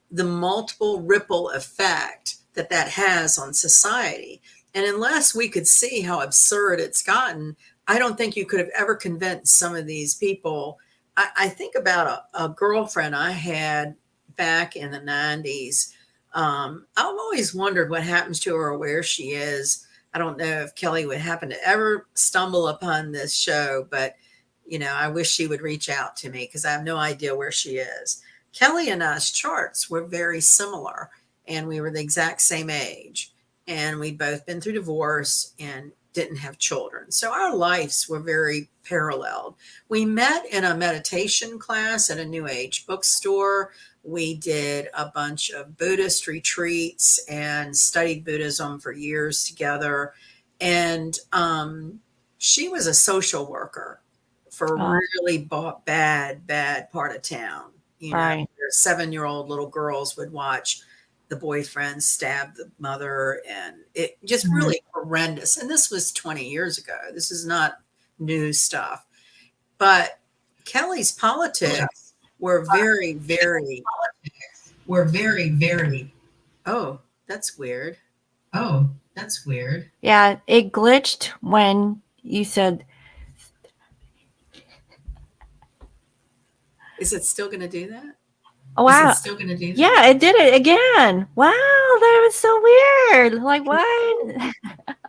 the multiple ripple effect that that has on society? And unless we could see how absurd it's gotten, I don't think you could have ever convinced some of these people. I think about a girlfriend I had back in the 90s. I've always wondered what happens to her or where she is. I don't know if Kelly would happen to ever stumble upon this show, but I wish she would reach out to me, because I have no idea where she is. Kelly and I's charts were very similar, and we were the exact same age, and we'd both been through divorce and didn't have children. So our lives were very paralleled. We met in a meditation class at a New Age bookstore. We did a bunch of Buddhist retreats and studied Buddhism for years together. And she was a social worker for a oh, really bad part of town. right. Their 7-year-old little girls would watch the boyfriend stab the mother, and it just Mhm, really horrendous. And this was 20 years ago. This is not new stuff. But Kelly's politics were very, very, oh, that's weird. Oh, that's weird. Yeah, it glitched when you said, Is it still going to do that? oh, Is it wow. still going to do that? Yeah, it did it again. Wow, that was so weird. Like, what?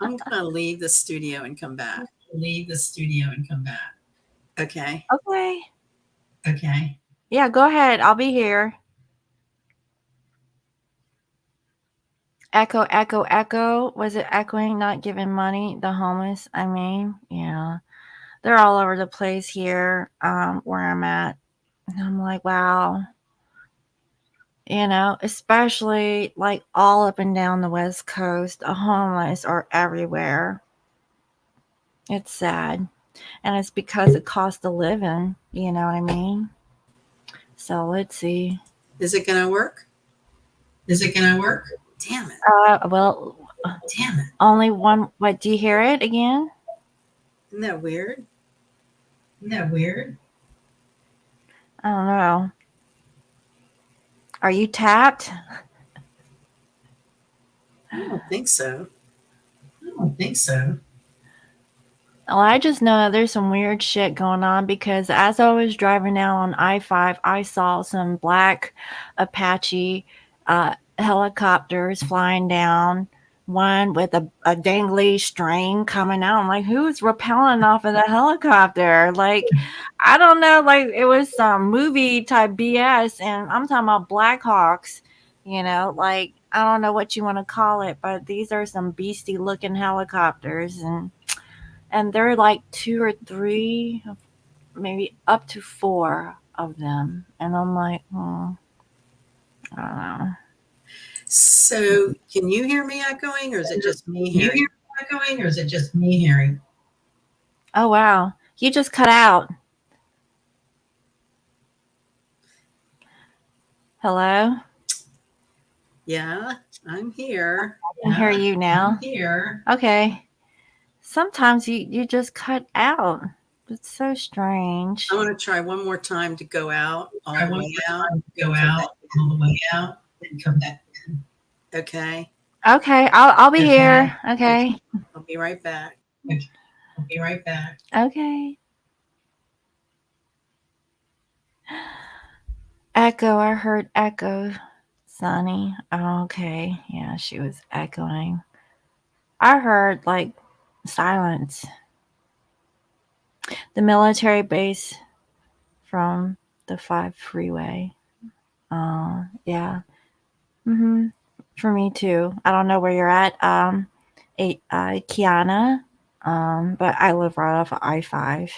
I'm going to leave the studio and come back. Leave the studio and come back. Okay. Okay. Okay. Yeah, go ahead. I'll be here. Echo, echo, echo. Was it echoing, not giving money? The homeless, I mean, yeah. They're all over the place here, where I'm at. And I'm like, wow. Especially like all up and down the West Coast, the homeless are everywhere. It's sad. And it's because it costs a living, you know what I mean? So let's see. Is it going to work? Is it going to work? Damn it. Well, Damn it. only one. What, do you hear it again? Isn't that weird? Isn't that weird? I don't know. Are you tapped? I don't think so. I don't think so. Well, I just know that there's some weird shit going on because as I was driving down on I-5, I saw some black Apache helicopters flying down, one with a dangly string coming out. I'm like, who's rappelling off of the helicopter? Like, I don't know. Like, it was some movie type BS, and I'm talking about Black Hawks, like, I don't know what you want to call it, but these are some beastie looking helicopters, and there are like two or three, maybe up to four of them. And I'm like, I don't know. So, can you hear me echoing, or is it just me hearing? Can you hear me echoing, or is it just me hearing? Oh, wow. You just cut out. Hello? Yeah, I'm here. I can hear you now. I'm here. Okay. Sometimes you just cut out. It's so strange. I want to try one more time to go out, all I the want way to out, go out all the way out, and come back in. Okay. Okay, I'll be here. Okay. I'll be right back. Okay. I'll be right back. Okay. Echo. I heard echo. Sunny. Oh, okay. Yeah, she was echoing. I heard like silence. The military base from the 5 freeway. Yeah. Mhm. For me too. I don't know where you're at. Kiana. But I live right off of I-5.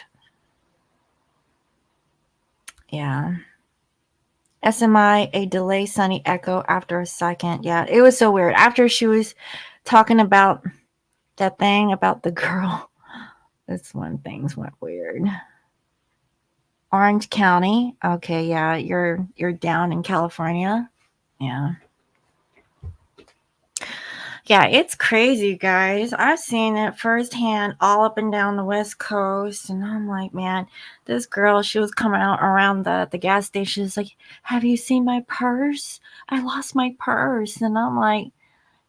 Yeah. SMI, a delay sunny echo after a second. Yeah, it was so weird. After she was talking about that thing about the girl, that's when things went weird. Orange County. Okay, yeah, you're down in California. Yeah. Yeah, it's crazy, guys. I've seen it firsthand all up and down the West Coast. And I'm like, man, this girl, she was coming out around the gas station. She's like, have you seen my purse? I lost my purse. And I'm like,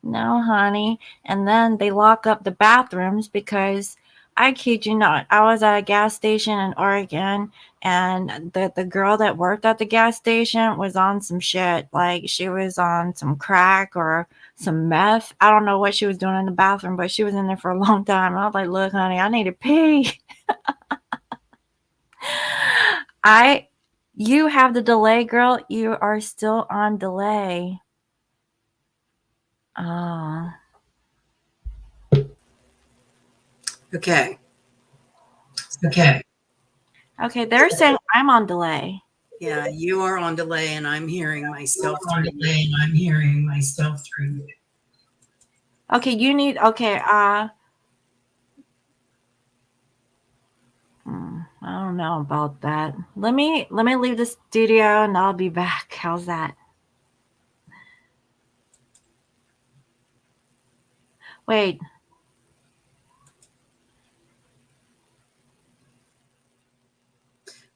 no, honey. And then they lock up the bathrooms because I kid you not, I was at a gas station in Oregon, and the girl that worked at the gas station was on some shit. Like, she was on some crack or some meth. I don't know what she was doing in the bathroom, but she was in there for a long time. I was like, look, honey, I need to pee. I You have the delay, girl. You are still on delay. Oh. Okay. Okay. Okay, they're saying I'm on delay. Yeah, you are on delay, and I'm hearing myself through delay, and I'm hearing myself through. Okay, you need I don't know about that. Let me leave the studio and I'll be back. How's that? Wait.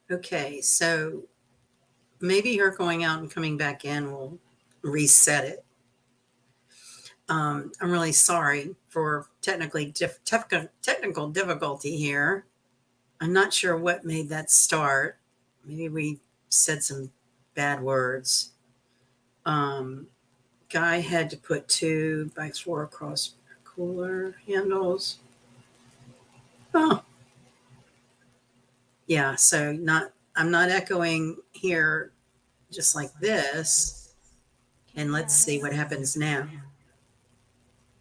Okay, so maybe her going out and coming back in will reset it. I'm really sorry for technical difficulty here. I'm not sure what made that start. Maybe we said some bad words. Um, Guy had to put 2x4 across cooler handles. Oh, yeah. So I'm not echoing here just like this. Can And you let's hear see me? what happens now.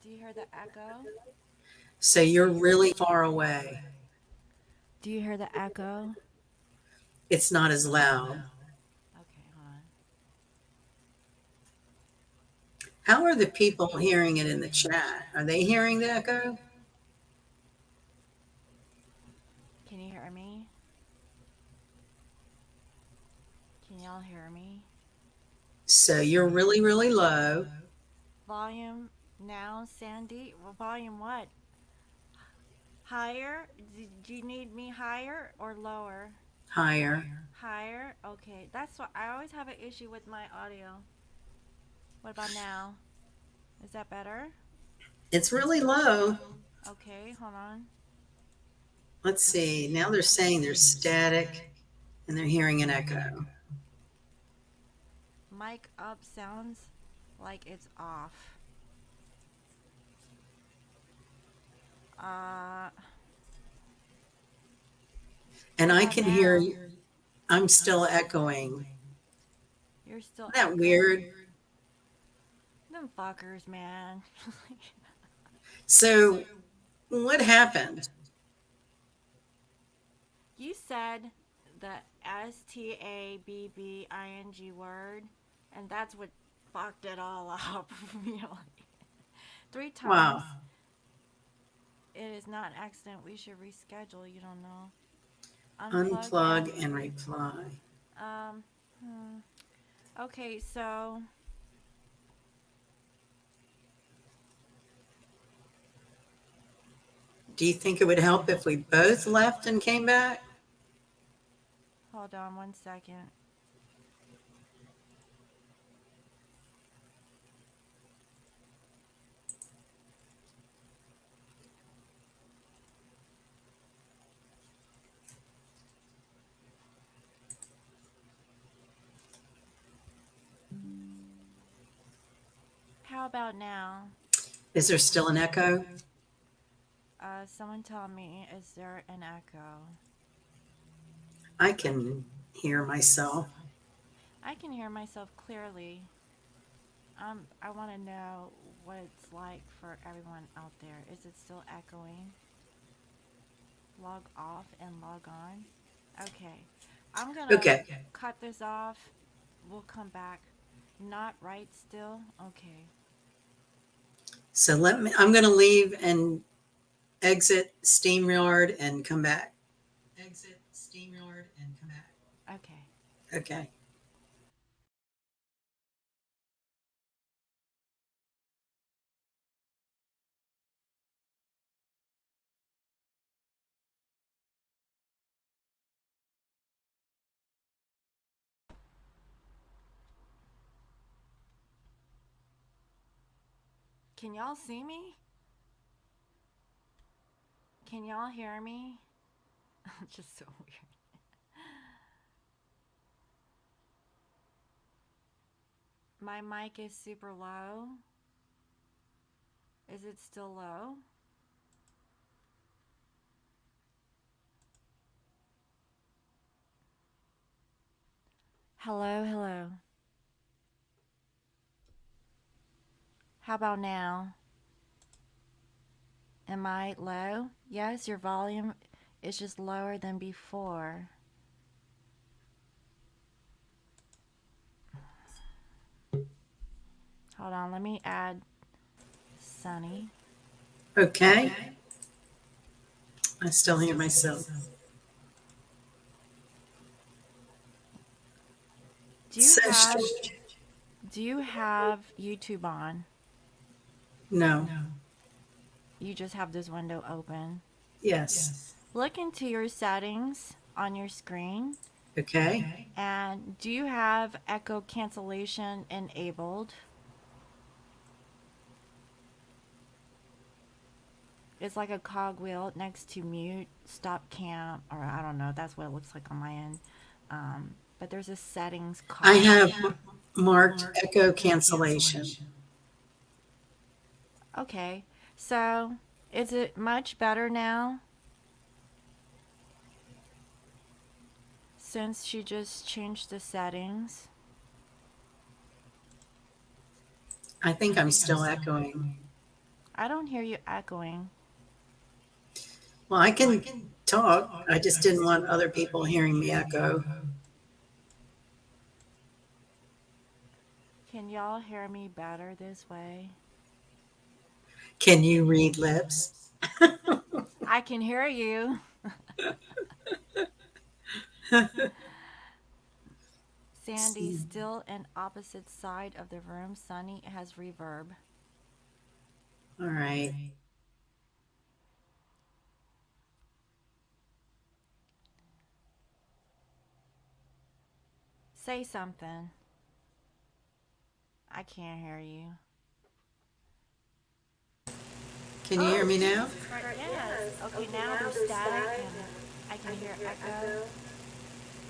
Do you hear the echo? So you're really far away. Do you hear the echo? It's not as loud. Okay, hold on. How are the people hearing it in the chat? Are they hearing the echo? Can you hear me? Can y'all hear me? So you're really, really low, Volume now, Sandy? Well, volume what? Higher? Do you need me higher or lower? higher. Higher? Okay, that's what I always have an issue with my audio. What about now? Is that better? It's really low. Okay, hold on. Let's see. Now they're saying there's static and they're hearing an echo. Mic up sounds like it's off. Uh, And what I about can hear now? you. I'm still echoing. You're still Isn't that echoing? weird? Them fuckers, man. So what happened? You said the STABBING word, and that's what fucked it all up. Really. Three Wow. times. It is not an accident. We should reschedule. You don't know. Unplug and. Unplug and reply. Um. Hmm. Okay, so Do you think it would help if we both left and came back? hold on 1 second. How about now? Is there still an echo? Someone tell me, is there an echo? I can hear myself. I can hear myself clearly. I want to know what it's like for everyone out there. Is it still echoing? Log off and log on. Okay. I'm going to Okay. cut this off. We'll come back. Not right still? Okay. So I'm going to leave and exit SteamYard and come back. Exit SteamYard and come back. Okay. Okay. Can y'all see me? Can y'all hear me? It's just so weird. My mic is super low. Is it still low? Hello, hello. How about now? Am I low? Yes, your volume is just lower than before. Hold on, let me add Sunny. Okay. I still hear myself. Do you So have strange. do you have YouTube on? No. You just have this window open. Yes. Look into your settings on your screen. Okay. And do you have echo cancellation enabled? It's like a cogwheel next to mute, stop camp, or I don't know. That's what it looks like on my end. But there's a settings I cog. have marked echo cancellation. Okay, so is it much better now since she just changed the settings? I think I'm still echoing. I don't hear you echoing. Well, I can talk. I just didn't want other people hearing me echo. Can y'all hear me better this way? Can you read lips? I can hear you. Sandy still in opposite side of the room. Sunny has reverb. All right. Say something. I can't hear you. Can you hear me now? Jesus Christ. Yes. Okay, now there's static and I can hear echo.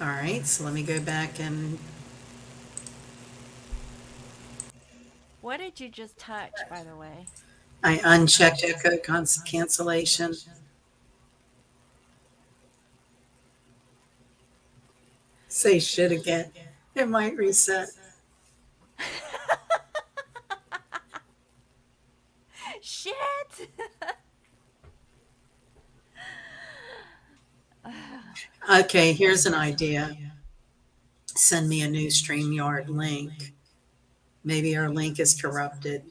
All right. So let me go back and What did you just touch, by the way? I unchecked echo cancellation. Say shit again. It might reset. Shit! Okay, here's an idea. Send me a new StreamYard link. Maybe our link is corrupted.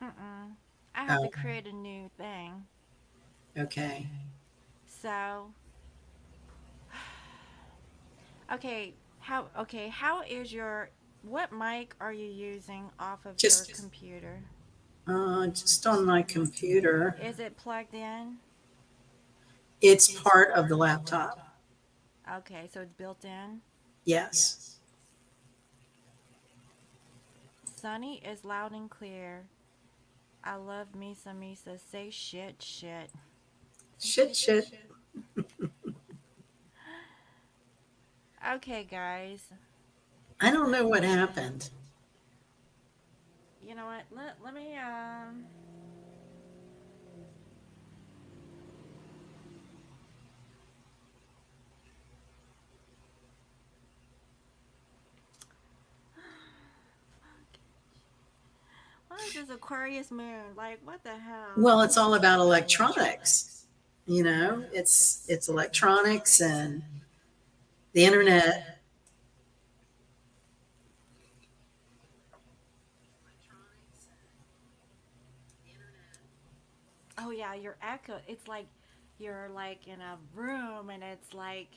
Mm-mm. I have to Oh, create a new thing. okay. So, how is your what mic are you using off of your Just computer? just on my computer. Is it plugged in? It's part of the laptop. Okay, so it's built in. Yes. Sunny is loud and clear. I love Misa Misa. Say shit, shit. Say Shit, shit, shit. shit. Okay, guys. I don't know what happened. You know what? Let me What is this Aquarius moon? Like what the hell? Well, it's all about electronics. You know, it's electronics and the internet. Oh yeah, your echo. It's like you're like in a room and it's like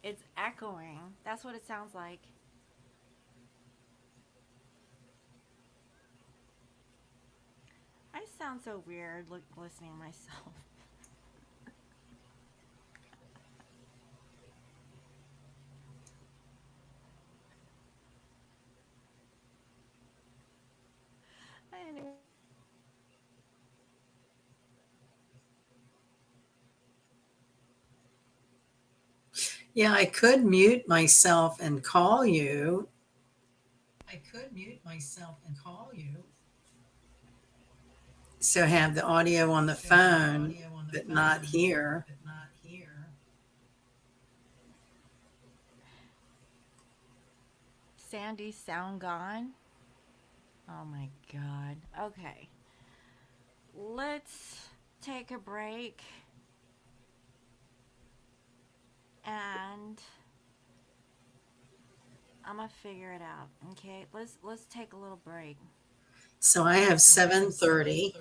it's echoing. That's what it sounds like. I sound so weird listening to myself. Anyway. Yeah, I could mute myself and call you. I could mute myself and call you. So have the audio on the phone, but not here. Sandy's sound gone. Oh my god. Okay. Let's take a break and I'm gonna figure it out. Okay. Let's take a little break. So I have 7:30.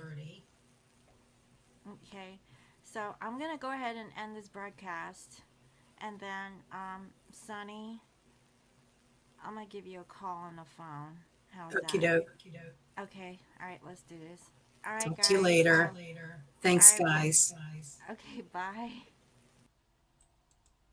Okay. So I'm gonna go ahead and end this broadcast and then Sunny, I'm gonna give you a call on the phone. How's Okie that? doke. Okay. All right. Let's do this. All right, Talk to you guys. later. All Thanks, right. guys. Okay. Bye.